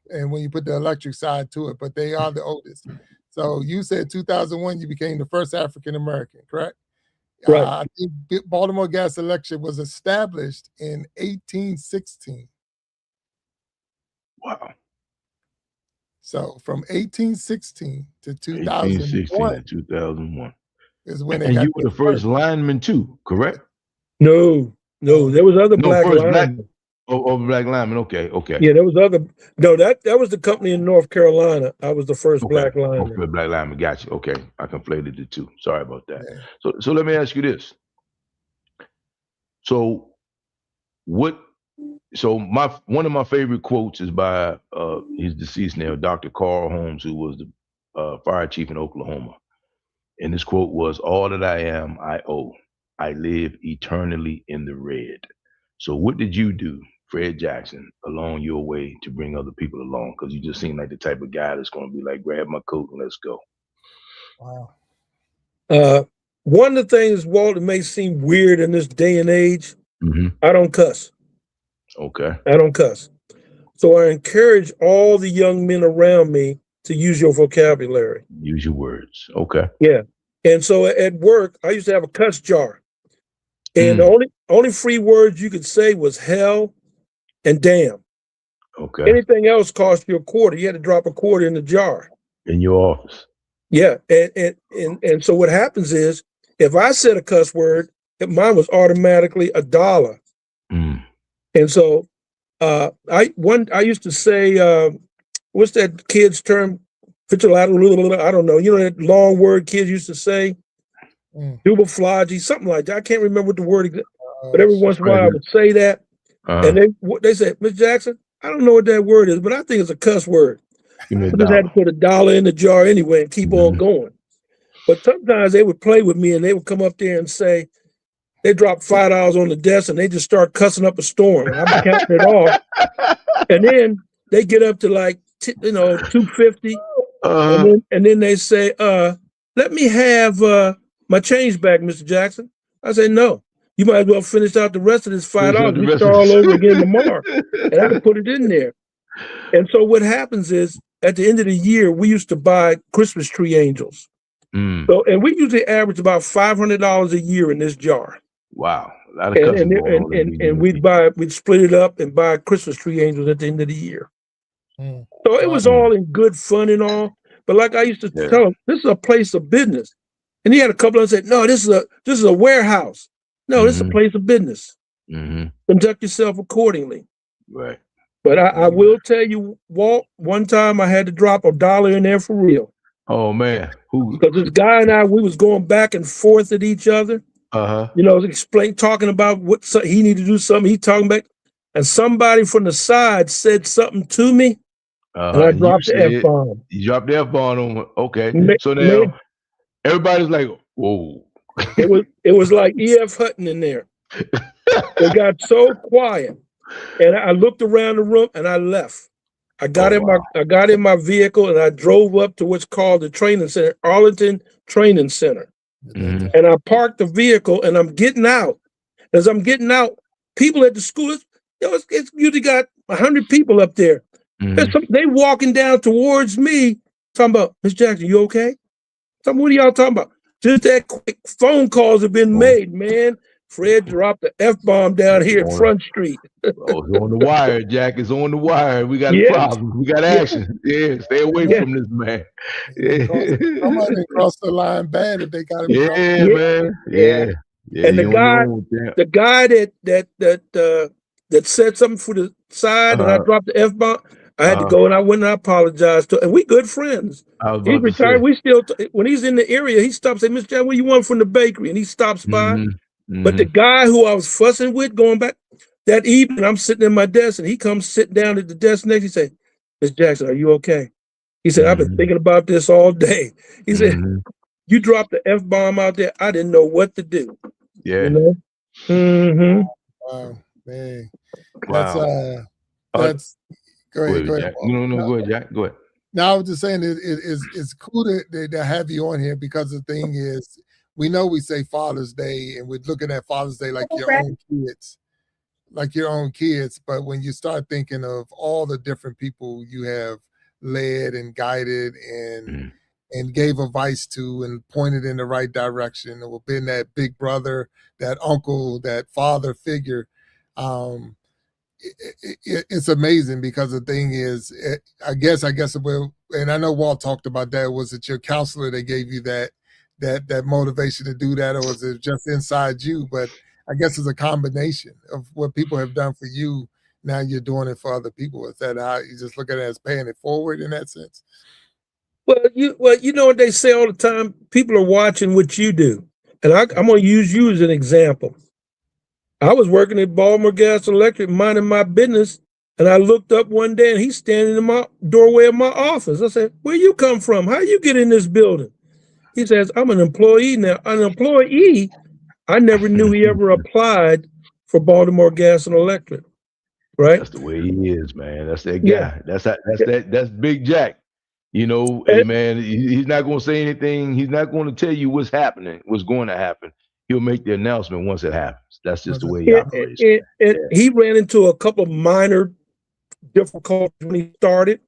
and when you put the electric side to it, but they are the oldest. So you said 2001, you became the first African-American, correct? Right. I think Baltimore Gas Electric was established in 1816. Wow. So from 1816 to 2001 is when and you were the first lineman too, correct? No, there was other Black linemen. Black lineman. Okay. Yeah, there was other. No, that was the company in North Carolina. I was the first Black lineman. Okay, Black lineman. Got you. Okay, I conflated the two. Sorry about that. Yeah. So let me ask you this. So one of my favorite quotes is by he's deceased now, Dr. Carl Holmes, who was the fire chief in Oklahoma. And this quote was, "All that I am, I owe. I live eternally in the red." So what did you do, Fred Jackson, along your way to bring other people along? Because you just seem like the type of guy that's going to be like, grab my coat and let's go. Wow. One of the things, Walter, may seem weird in this day and age, I don't cuss. Okay. I don't cuss. So I encourage all the young men around me to use your vocabulary. Use your words. Okay. Yeah. And so at work, I used to have a cuss jar. And the only free words you could say was hell and damn. Okay. Anything else cost you a quarter. You had to drop a quarter in the jar. In your office. Yeah. And so what happens is, if I said a cuss word, mine was automatically $1. And so I used to say, what's that kid's term? I don't know. You know that long word kids used to say, dubaflagi, something like that. I can't remember what the word is, but every once in a while I would say that, and they said, Miss Jackson, I don't know what that word is, but I think it's a cuss word. I just had to put $1 in the jar anyway and keep on going. But sometimes they would play with me and they would come up there and say, they drop $5 on the desk and they just start cussing up a storm. And I'm counting it off. And then they get up to like, $250. And then they say, let me have my change back, Mr. Jackson. I say, no, you might as well finish out the rest of this $5. We start all over again tomorrow. And I put it in there. And so what happens is at the end of the year, we used to buy Christmas tree angels. So, and we usually average about $500 a year in this jar. Wow. A lot of and we'd split it up and buy Christmas tree angels at the end of the year. So it was all in good fun and all. But like I used to tell them, this is a place of business. And he had a couple of them say, no, this is a warehouse. No, this is a place of business. Conduct yourself accordingly. Right. But I will tell you, Walt, one time I had to drop $1 in there for real. Oh man. Because this guy and I, we was going back and forth at each other. Talking about what he needed to do something. He talking about, and somebody from the side said something to me, and I dropped the F-bomb. You dropped the F-bomb on me. Okay. So now everybody's like, whoa. It was like E.F. Hutton in there. It got so quiet, and I looked around the room and I left. I got in my vehicle and I drove up to what's called the training center, Arlington Training Center. And I parked the vehicle and I'm getting out. As I'm getting out, people at the school, it's usually got 100 people up there. They walking down towards me, talking about, Miss Jackson, you okay? What are y'all talking about? Just that quick phone calls have been made, man. Fred dropped the F-bomb down here at Front Street. It's on the wire, Jack. It's on the wire. We got a problem. We got action. Yeah, stay away from this man. Somebody crossed the line bad if they got him. Man. Yeah. And the guy that said something for the side and I dropped the F-bomb, I had to go and I went and I apologized to him. And we good friends. He's retired. We still, when he's in the area, he stops and say, Mr. Jack, what do you want from the bakery? And he stops by. But the guy who I was fussing with going back that evening, I'm sitting at my desk and he comes sit down at the desk next. He said, Miss Jackson, are you okay? He said, I've been thinking about this all day. He said, you dropped the F-bomb out there. I didn't know what to do. Yeah. You know? Wow, man. Wow. That's go ahead. Go ahead. No, go ahead, Jack. Go ahead. Now I was just saying it's cool to have you on here because the thing is, we know we say Father's Day and we're looking at Father's Day like your own kids. But when you start thinking of all the different people you have led and guided and gave advice to and pointed in the right direction, or been that big brother, that uncle, that father figure, it's amazing because the thing is, I guess, and I know Walt talked about that, was it your counselor that gave you that motivation to do that, or was it just inside you? But I guess it's a combination of what people have done for you. Now you're doing it for other people. Is that how you just look at it as paying it forward in that sense? Well, you know what they say all the time? People are watching what you do. And I'm going to use you as an example. I was working at Baltimore Gas and Electric, minding my business, and I looked up one day and he's standing in my doorway of my office. I said, where you come from? How you get in this building? He says, I'm an employee now. An employee? I never knew he ever applied for Baltimore Gas and Electric. Right? That's the way he is, man. That's that guy. Yeah. That's Big Jack. You know, hey man, he's not going to say anything. He's not going to tell you what's happening, what's going to happen. He'll make the announcement once it happens. That's just the way he operates. He ran into a couple of minor difficulties when he started.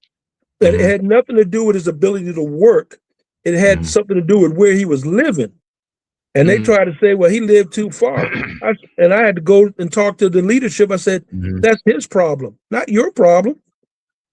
That it had nothing to do with his ability to work. It had something to do with where he was living. And they tried to say, well, he lived too far. And I had to go and talk to the leadership. I said, that's his problem, not your problem.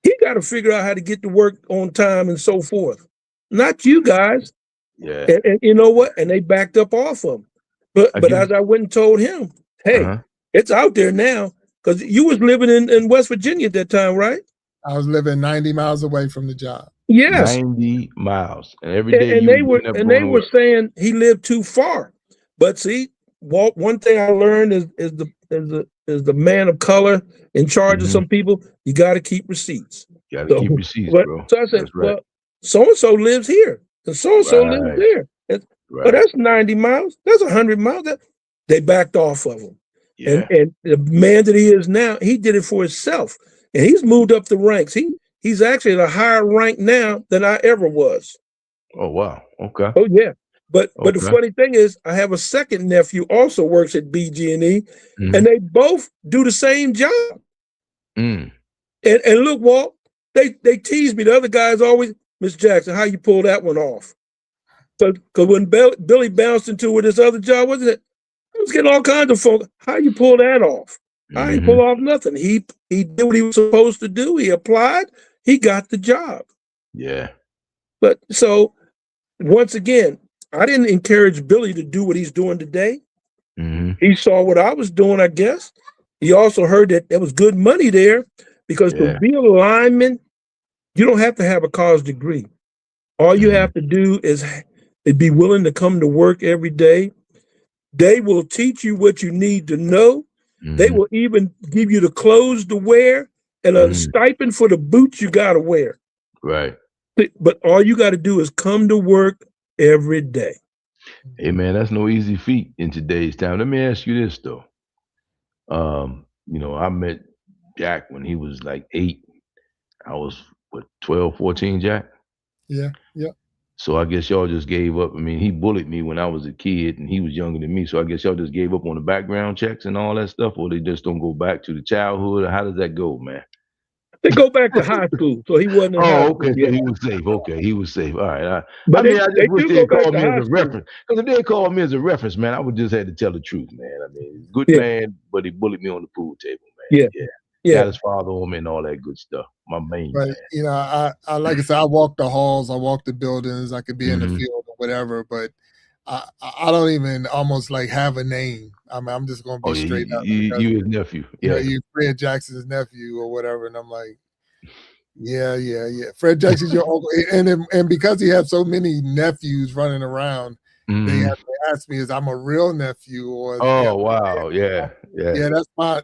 He got to figure out how to get to work on time and so forth. Not you guys. Yeah. And you know what? And they backed up off him. But as I went and told him, hey, it's out there now. because you was living in West Virginia at that time, right? I was living 90 miles away from the job. Yes. 90 miles. And every day And you they were getting up and going they to were work. saying he lived too far. But see, Walt, one thing I learned is the man of color in charge of some people, you got to keep receipts. Got to So, keep receipts, bro. so I said, That's right. well, so and so lives here, and so lives Right. there. But Right. that's 90 miles. That's 100 miles. They backed off of him. Yeah. And the man that he is now, he did it for himself, and he's moved up the ranks. He's actually at a higher rank now than I ever was. Oh, wow. Okay. Oh yeah, but the Okay. funny thing is, I have a second nephew also works at BG&E, and they both do the same job. Mm. And look, Walt, they tease me. The other guys always, Miss Jackson, how you pull that one off? Because when Billy bounced into with his other job, wasn't it? I was getting all kinds of phone. How you pull that off? I ain't pull off nothing. He did what he was supposed to do. He applied. He got the job. Yeah. But so once again, I didn't encourage Billy to do what he's doing today. He saw what I was doing, I guess. He also heard that there was good money there because to be a lineman, you don't have to have a college degree. All you have to do is be willing to come to work every day. They will teach you what you need to know. They will even give you the clothes to wear and a stipend for the boots you got to wear. Right. But all you got to do is come to work every day. Hey, man, that's no easy feat in today's time. Let me ask you this, though. You know, I met Jack when he was like 8. I was, what, 12, 14, Jack? Yeah. So I guess y'all just gave up. I mean, he bullied me when I was a kid, and he was younger than me. So I guess y'all just gave up on the background checks and all that stuff, or they just don't go back to the childhood? Or how does that go, man? They go back to high school, so he wasn't in high okay, school yet. so he was safe. Okay, he was safe. All right. But I mean, I they just wish do they'd go back call to me as high a school. reference. Because if they called me as a reference, man, I would just have to tell the truth, man. I mean, good man, but he bullied me on the pool table, man. Yeah. Got his father on me and all that good stuff. My main But man. you know, I like I said, I walk the halls, I walk the buildings, I could be in the Mhm. field or whatever, but I don't even almost like have a name. I mean, I'm just gonna be Oh, yeah, straight up you because his nephew. you know, Yeah. you Fred Jackson's nephew or whatever, and I'm like, yeah. Fred Jackson's your uncle, and because he has so many nephews running around, they have to ask me, is I'm a real nephew or Oh, wow. Yeah. yeah,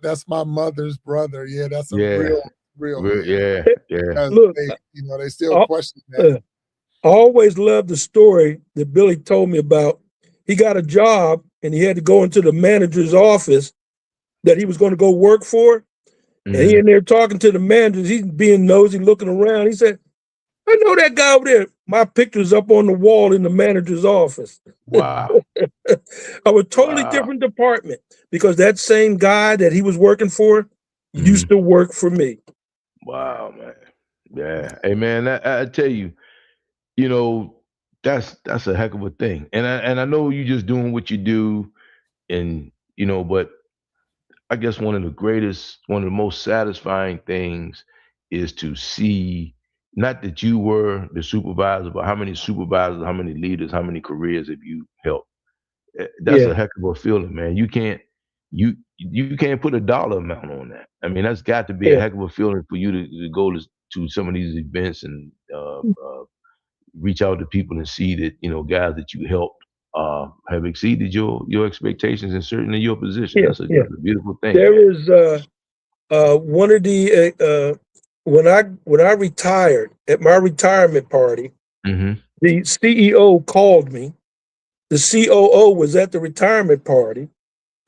that's my mother's brother. Yeah, that's a Yeah. real Yeah. because Look, they, you know, they still question that. I always loved the story that Billy told me about. He got a job and he had to go into the manager's office that he was going to go work for. And he in there talking to the managers. He's being nosy, looking around. He said, I know that guy over there. My picture's up on the wall in the manager's office. Wow. I was totally different department because that same guy that he was working for used to work for me. Wow, man. Yeah. Hey, man, I tell you, you know, that's a heck of a thing. And I know you just doing what you do, and you know, but I guess one of the most satisfying things is to see not that you were the supervisor, but how many supervisors, how many leaders, how many careers have you helped? That's a heck of a feeling, man. You can't put a dollar amount on that. I mean, that's got to be a heck of a feeling for you to go to some of these events and reach out to people and see that, you know, guys that you helped have exceeded your expectations and certainly your position. That's a beautiful thing, There man. is one of the when I retired at my retirement party, the CEO called me. The COO was at the retirement party.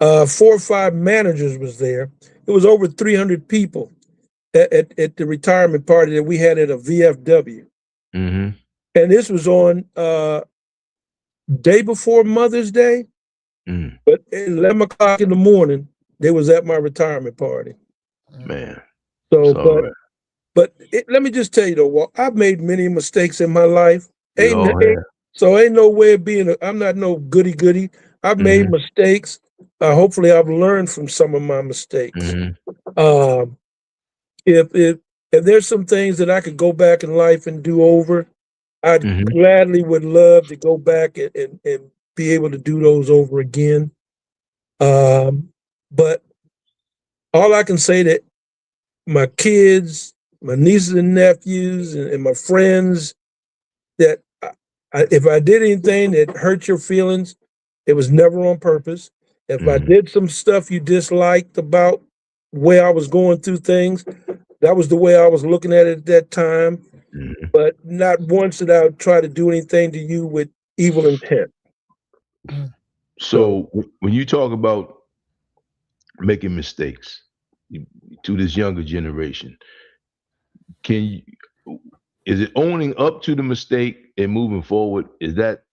4 or 5 managers was there. It was over 300 people at the retirement party that we had at a VFW. And this was on day before Mother's Day. But at 11 o'clock in the morning, they was at my retirement party. Man. So, Sorry. but let me just tell you though, Walt, I've made many mistakes in my life. So ain't no way of being. I'm not no goody goody. I've made mistakes. Hopefully, I've learned from some of my mistakes. If there's some things that I could go back in life and do over, I'd gladly would love to go back and be able to do those over again. But all I can say that my kids, my nieces and nephews, and my friends, that if I did anything that hurt your feelings, it was never on purpose. If I did some stuff you disliked about the way I was going through things, that was the way I was looking at it at that time. But not once did I try to do anything to you with evil intent. So when you talk about making mistakes to this younger generation, is it owning up to the mistake and moving forward? Is it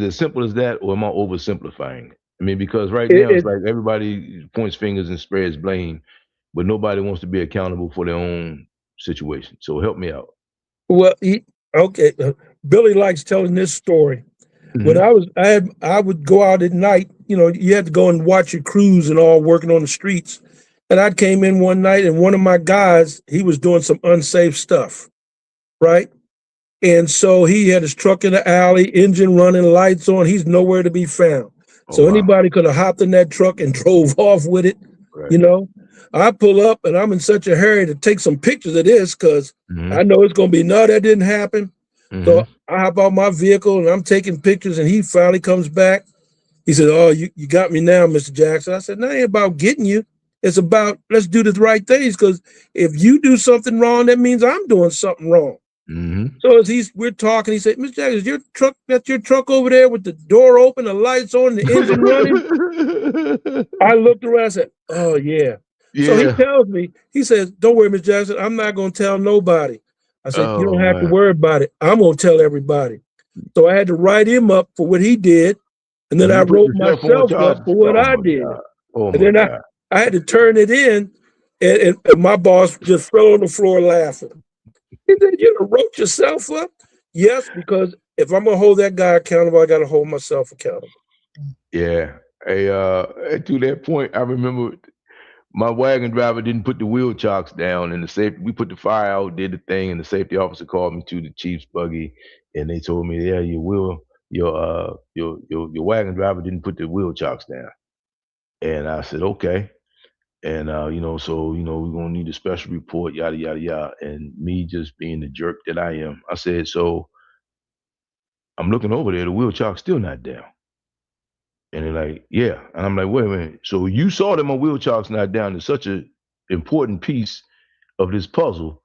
as simple as that, or am I oversimplifying it? I mean, because right now it's like everybody points fingers and spreads blame, but nobody wants to be accountable for their own situation. So help me out. Well, Billy likes telling this story. When I would go out at night, you had to go and watch your crews and all working on the streets. And I came in one night and one of my guys, he was doing some unsafe stuff, right? And so he had his truck in the alley, engine running, lights on. He's nowhere to be found. So anybody could have hopped in that truck and drove off with it, I pull up and I'm in such a hurry to take some pictures of this because I know it's going to be, no, that didn't happen. So I hop out my vehicle and I'm taking pictures, and he finally comes back. He said, "Oh, you got me now, Mr. Jackson." I said, "No, it ain't about getting you. It's about, let's do the right things, because if you do something wrong, that means I'm doing something wrong." So as we're talking, he said, "Mr. Jackson, that's your truck over there with the door open, the lights on, the engine running?" I looked around and said, "Oh, yeah." So he tells me, he says, "Don't worry, Mr. Jackson, I'm not going to tell nobody." I said, "You don't have to worry about it. I'm going to tell everybody." So I had to write him up for what he did. And then I wrote myself up for what I did. And then I had to turn it in. And my boss just fell on the floor laughing. He said, "You wrote yourself up?" Yes, because if I'm going to hold that guy accountable, I got to hold myself accountable. Yeah. Hey, to that point, I remember my wagon driver didn't put the wheel chocks down, and we put the fire out, did the thing, and the safety officer called me to the chief's buggy, and they told me, "Yeah, your wagon driver didn't put the wheel chocks down." And I said, "Okay." And so we're gonna need a special report, yada yada yada. And me just being the jerk that I am, I said, "So I'm looking over there, the wheel chock's still not down." And they're like, "Yeah." And I'm like, "Wait a minute. So you saw that my wheel chock's not down? It's such an important piece of this puzzle.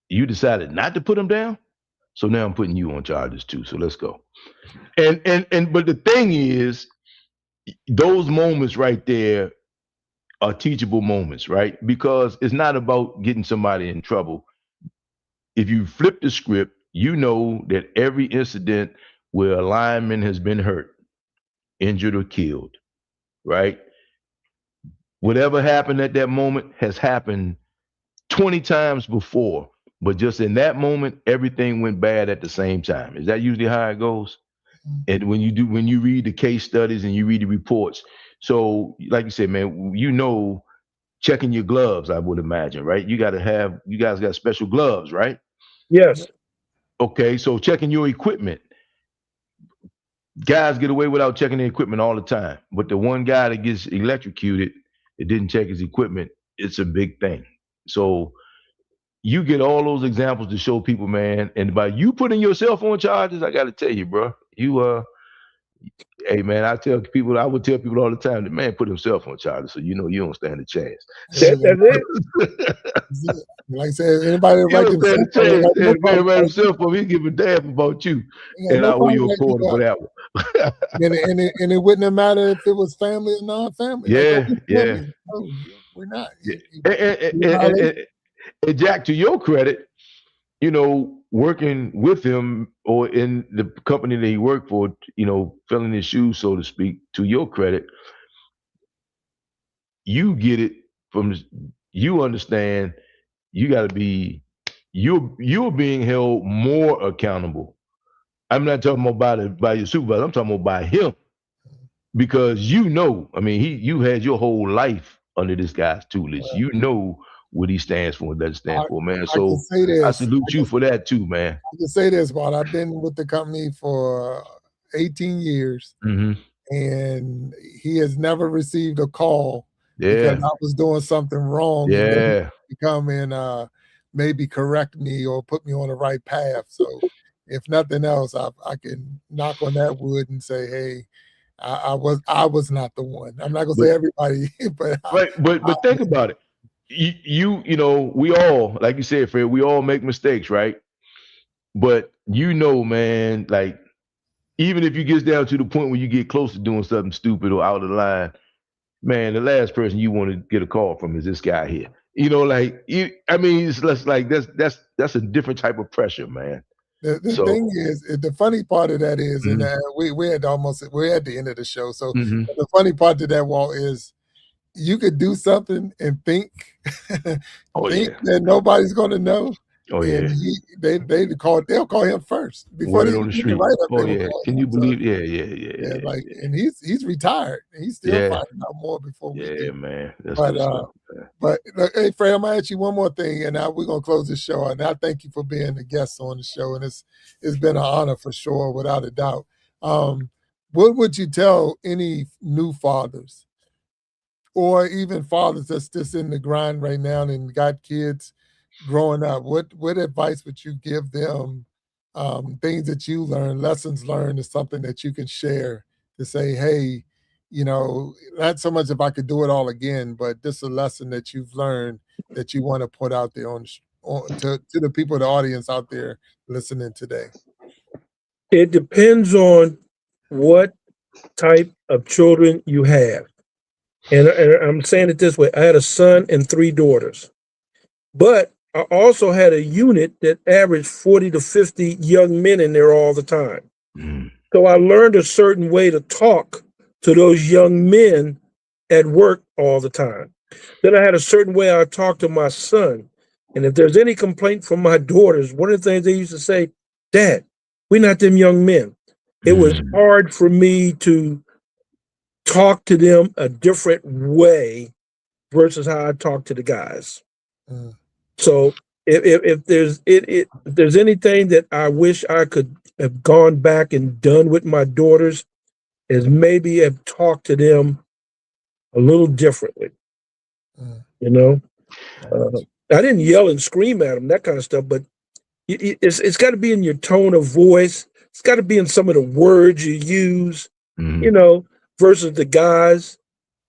You decided not to put them down? So now I'm putting you on charges too. So let's go." But the thing is, those moments right there are teachable moments, right? Because it's not about getting somebody in trouble. If you flip the script, you know that every incident where a lineman has been hurt, injured, or killed, right? Whatever happened at that moment has happened 20 times before, but just in that moment, everything went bad at the same time. Is that usually how it goes? And when you read the case studies and you read the reports, so like you said, man, checking your gloves, I would imagine, right? You guys got special gloves, right? Yes. Okay, so checking your equipment. Guys get away without checking their equipment all the time, but the one guy that gets electrocuted, it didn't check his equipment, it's a big thing. So you get all those examples to show people, man, and by you putting yourself on charges, I got to tell you, bro, hey man, I would tell people all the time that man put himself on charges, so you don't stand a chance. That's it. Like I said, anybody that write himself up, he give a damn about you, and I owe you a quarter for that one. and it wouldn't have mattered if it was family or non-family. Yeah, yeah. No, we're not. And Jack, to your credit, working with him or in the company that he worked for, filling his shoes, so to speak, to your credit, you get it you understand you got to be, you're being held more accountable. I'm not talking about by your supervisor, I'm talking about by him, because I mean, you had your whole life under this guy's tutelage. You know what he stands for and doesn't stand for, man. So I salute you for that too, man. I can say this, Bob. I've been with the company for 18 years, and he has never received a call because I was doing something wrong, and then he come and maybe correct me or put me on the right path. So if nothing else, I can knock on that wood and say, hey, I was not the one. I'm not gonna say everybody, but but think about it. You know, we all, like you said, Fred, we all make mistakes, right? But man, like, even if you get down to the point where you get close to doing something stupid or out of line, man, the last person you want to get a call from is this guy here. You know, like, I mean, it's less like that's a different type of pressure, man. The thing is, the funny part of that is, and we're at the end of the show. So the funny part of that, Walt, is you could do something and think that nobody's going to know. Oh, and they'll call him first before they on the street. Can you believe? Yeah. Like, and he's retired. And he's still finding out more before we do. Man. But hey, Fred, I'm gonna ask you one more thing, and we're gonna close this show. And I thank you for being a guest on the show, and it's been an honor for sure, without a doubt. What would you tell any new fathers, or even fathers that's just in the grind right now and got kids growing up? What advice would you give them? Things that you learned, lessons learned, is something that you can share to say, hey, you know, not so much if I could do it all again, but just a lesson that you've learned that you want to put out there to the people, the audience out there listening today. It depends on what type of children you have. And I'm saying it this way. I had a son and 3 daughters, but I also had a unit that averaged 40 to 50 young men in there all the time. So I learned a certain way to talk to those young men at work all the time. Then I had a certain way I talked to my son. And if there's any complaint from my daughters, one of the things they used to say, Dad, we're not them young men. It was hard for me to talk to them a different way versus how I talk to the guys. So if there's anything that I wish I could have gone back and done with my daughters, is maybe have talked to them a little differently. You know, I didn't yell and scream at them, that kind of stuff, but it's got to be in your tone of voice. It's got to be in some of the words you use, you know, versus the guys.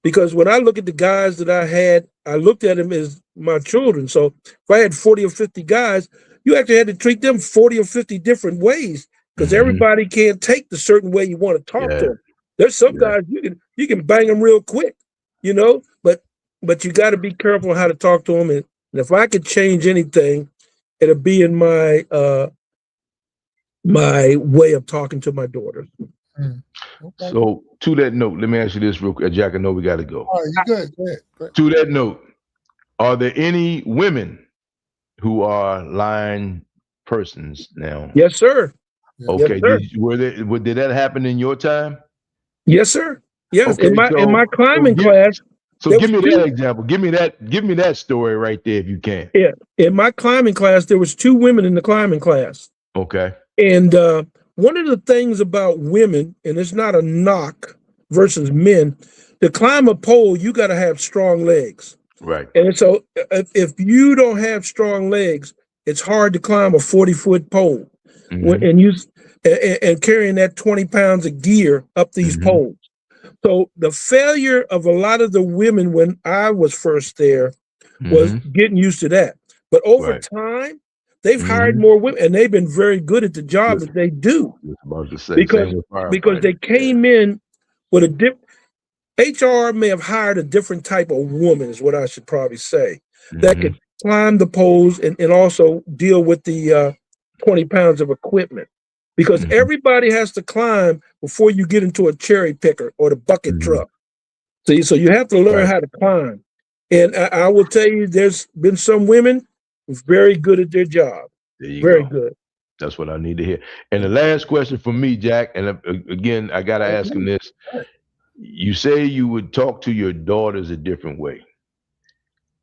Because when I look at the guys that I had, I looked at them as my children. So if I had 40 or 50 guys, you actually had to treat them 40 or 50 different ways, because everybody can't take the certain way you want to talk to them. There's some guys you can bang them real quick, you know, but you got to be careful how to talk to them. And if I could change anything, it'll be in my my way of talking to my daughters. Okay. So to that note, let me ask you this real quick, Jack. I know we got to go. All right, you good. Go ahead. To that note, are there any women who are line persons now? Yes, sir. Okay. Yes, sir. Did that happen in your time? Yes, sir. Yes. Okay, in my climbing class. So give me that example. Give me that story right there if you can. Yeah. In my climbing class, there was 2 women in the climbing class. Okay. And one of the things about women, and it's not a knock versus men, to climb a pole, you got to have strong legs. Right. And so if you don't have strong legs, it's hard to climb a 40-foot pole and carrying that 20 pounds of gear up these poles. So the failure of a lot of the women when I was first there was getting used to that. But over time, they've hired more women, and they've been very good at the job that they do. Because they came in with a HR may have hired a different type of woman, is what I should probably say, that could climb the poles and also deal with the 20 pounds of equipment. Because everybody has to climb before you get into a cherry picker or the bucket truck. See, so you have to learn how to climb. And I will tell you, there's been some women who's very good at their job. Very good. That's what I need to hear. And the last question for me, Jack, and again, I got to ask him this. You say you would talk to your daughters a different way.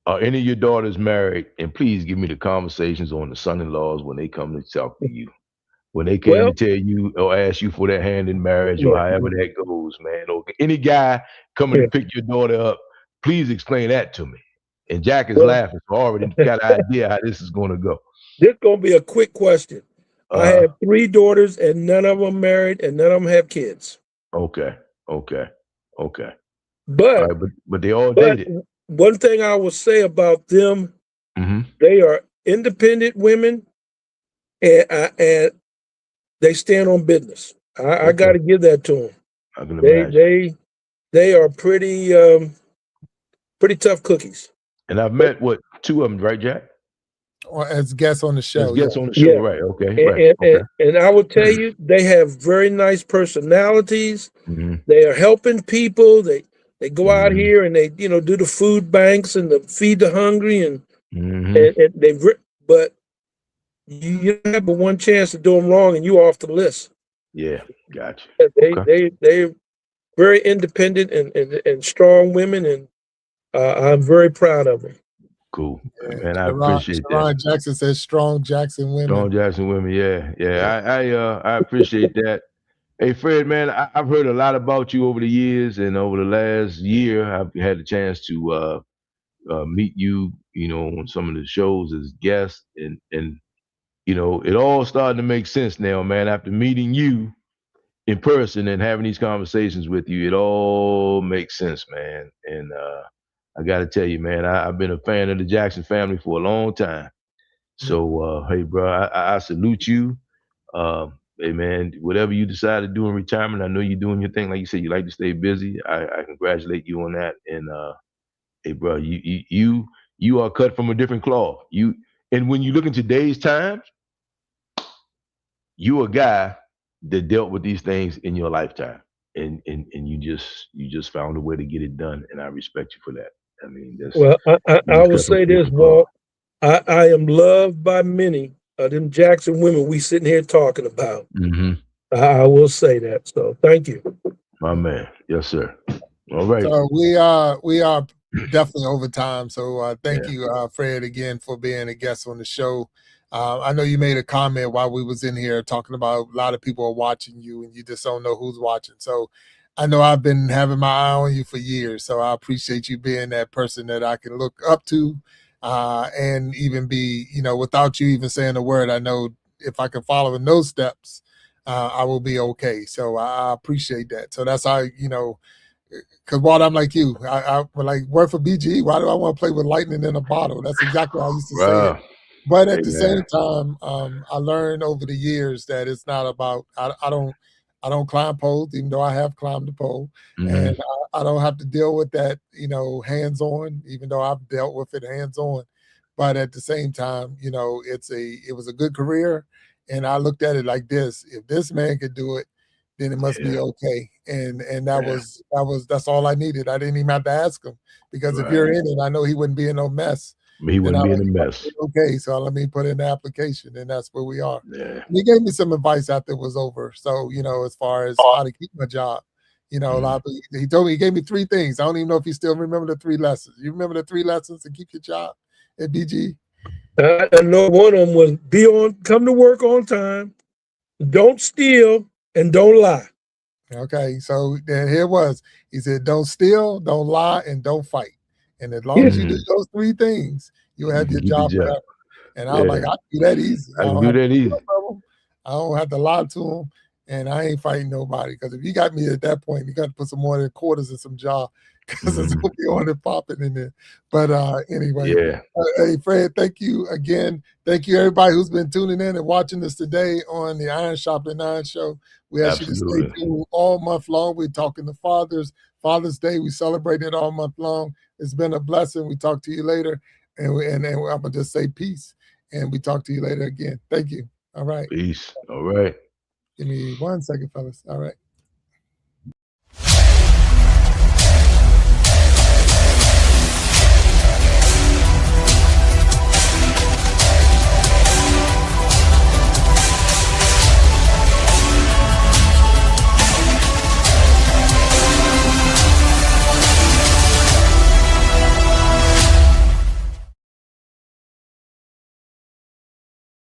Are any of your daughters married? And please give me the conversations on the son-in-laws when they come to talk to you. When they came to tell you or ask you for their hand in marriage or however that goes, man. Or any guy coming to pick your daughter up, Please explain that to me. And Jack is laughing, so I already got an idea how this is going to go. This is going to be a quick question. I have 3 daughters, and none of them married, and none of them have kids. Okay. But they all dated. One thing I will say about them, they are independent women, and they stand on business. I got to give that to them. I can imagine. They are pretty tough cookies. And I've met 2 of them, right, Jack? Or as guests on the show. As guests on the show, right? Okay, and I will tell you, they have very nice personalities. They are helping people. They go out here and they do the food banks and the feed the hungry and but you have but one chance to do them wrong and you off the list. Yeah, gotcha. They're very independent and strong women, and I'm very proud of them. Cool, man. I appreciate that. Ron Jackson says strong Jackson women. Strong Jackson women, yeah. I appreciate that. Hey, Fred, man, I've heard a lot about you over the years, and over the last year, I've had a chance to meet you, on some of the shows as guests, and it all starting to make sense now, man. After meeting you in person and having these conversations with you, it all makes sense, man. And I got to tell you, man, I've been a fan of the Jackson family for a long time. So, hey, bro, I salute you. Hey, man, whatever you decide to do in retirement, I know you're doing your thing. Like you said, you like to stay busy. I congratulate you on that. And hey, bro, you are cut from a different cloth. And when you look in today's times, you a guy that dealt with these things in your lifetime, and you just found a way to get it done, and I respect you for that. I mean, I will say this, Walt. I am loved by many of them Jackson women we sitting here talking about. I will say that. So thank you, my man. Yes, sir. All right. So we are definitely over time. So thank you, Fred, again for being a guest on the show. I know you made a comment while we was in here talking about a lot of people are watching you and you just don't know who's watching. So I know I've been having my eye on you for years. So I appreciate you being that person that I can look up to and even be, without you even saying a word, I know if I can follow in those steps, I will be okay. So I appreciate that. So that's how, because Walt, I'm like you. I like work for BG. Why do I want to play with lightning in a bottle? That's exactly how I used to say it. But at the same time, I learned over the years that it's not about. I don't climb poles, even though I have climbed the pole, and I don't have to deal with that, hands on. Even though I've dealt with it hands on, but at the same time, it was a good career, and I looked at it like this: if this man could do it, then it must be okay. And that's all I needed. I didn't even have to ask him, because if you're in it, I know he wouldn't be in no mess. He wouldn't be in a mess. Okay, so let me put in the application, and that's where we are. Yeah. And he gave me some advice after it was over. So, as far as how to keep my job, a lot of, he gave me 3 things. I don't even know if he still remember the 3 lessons. You remember the 3 lessons to keep your job at BG? I know one of them was come to work on time, don't steal, and don't lie. Okay, so then here it was. He said, don't steal, don't lie, and don't fight. And as long as you do those 3 things, you'll have your job forever. And I was like, I do that easy. I do that easy. I don't have to lie to them, and I ain't fighting nobody. Because if you got me at that point, you got to put some more than quarters in some jaw, because it's going to be on and popping in there. But anyway, hey, Fred, thank you again. Thank you, everybody who's been tuning in and watching us today on the Iron Sharpening Iron Show. We ask you to stay tuned all month long. We're talking to fathers. Father's Day, we celebrate it all month long. It's been a blessing. We talk to you later. And I'm going to just say peace. And we talk to you later again. Thank you. All right. Peace. All right. Give me 1 second, fellas. All right.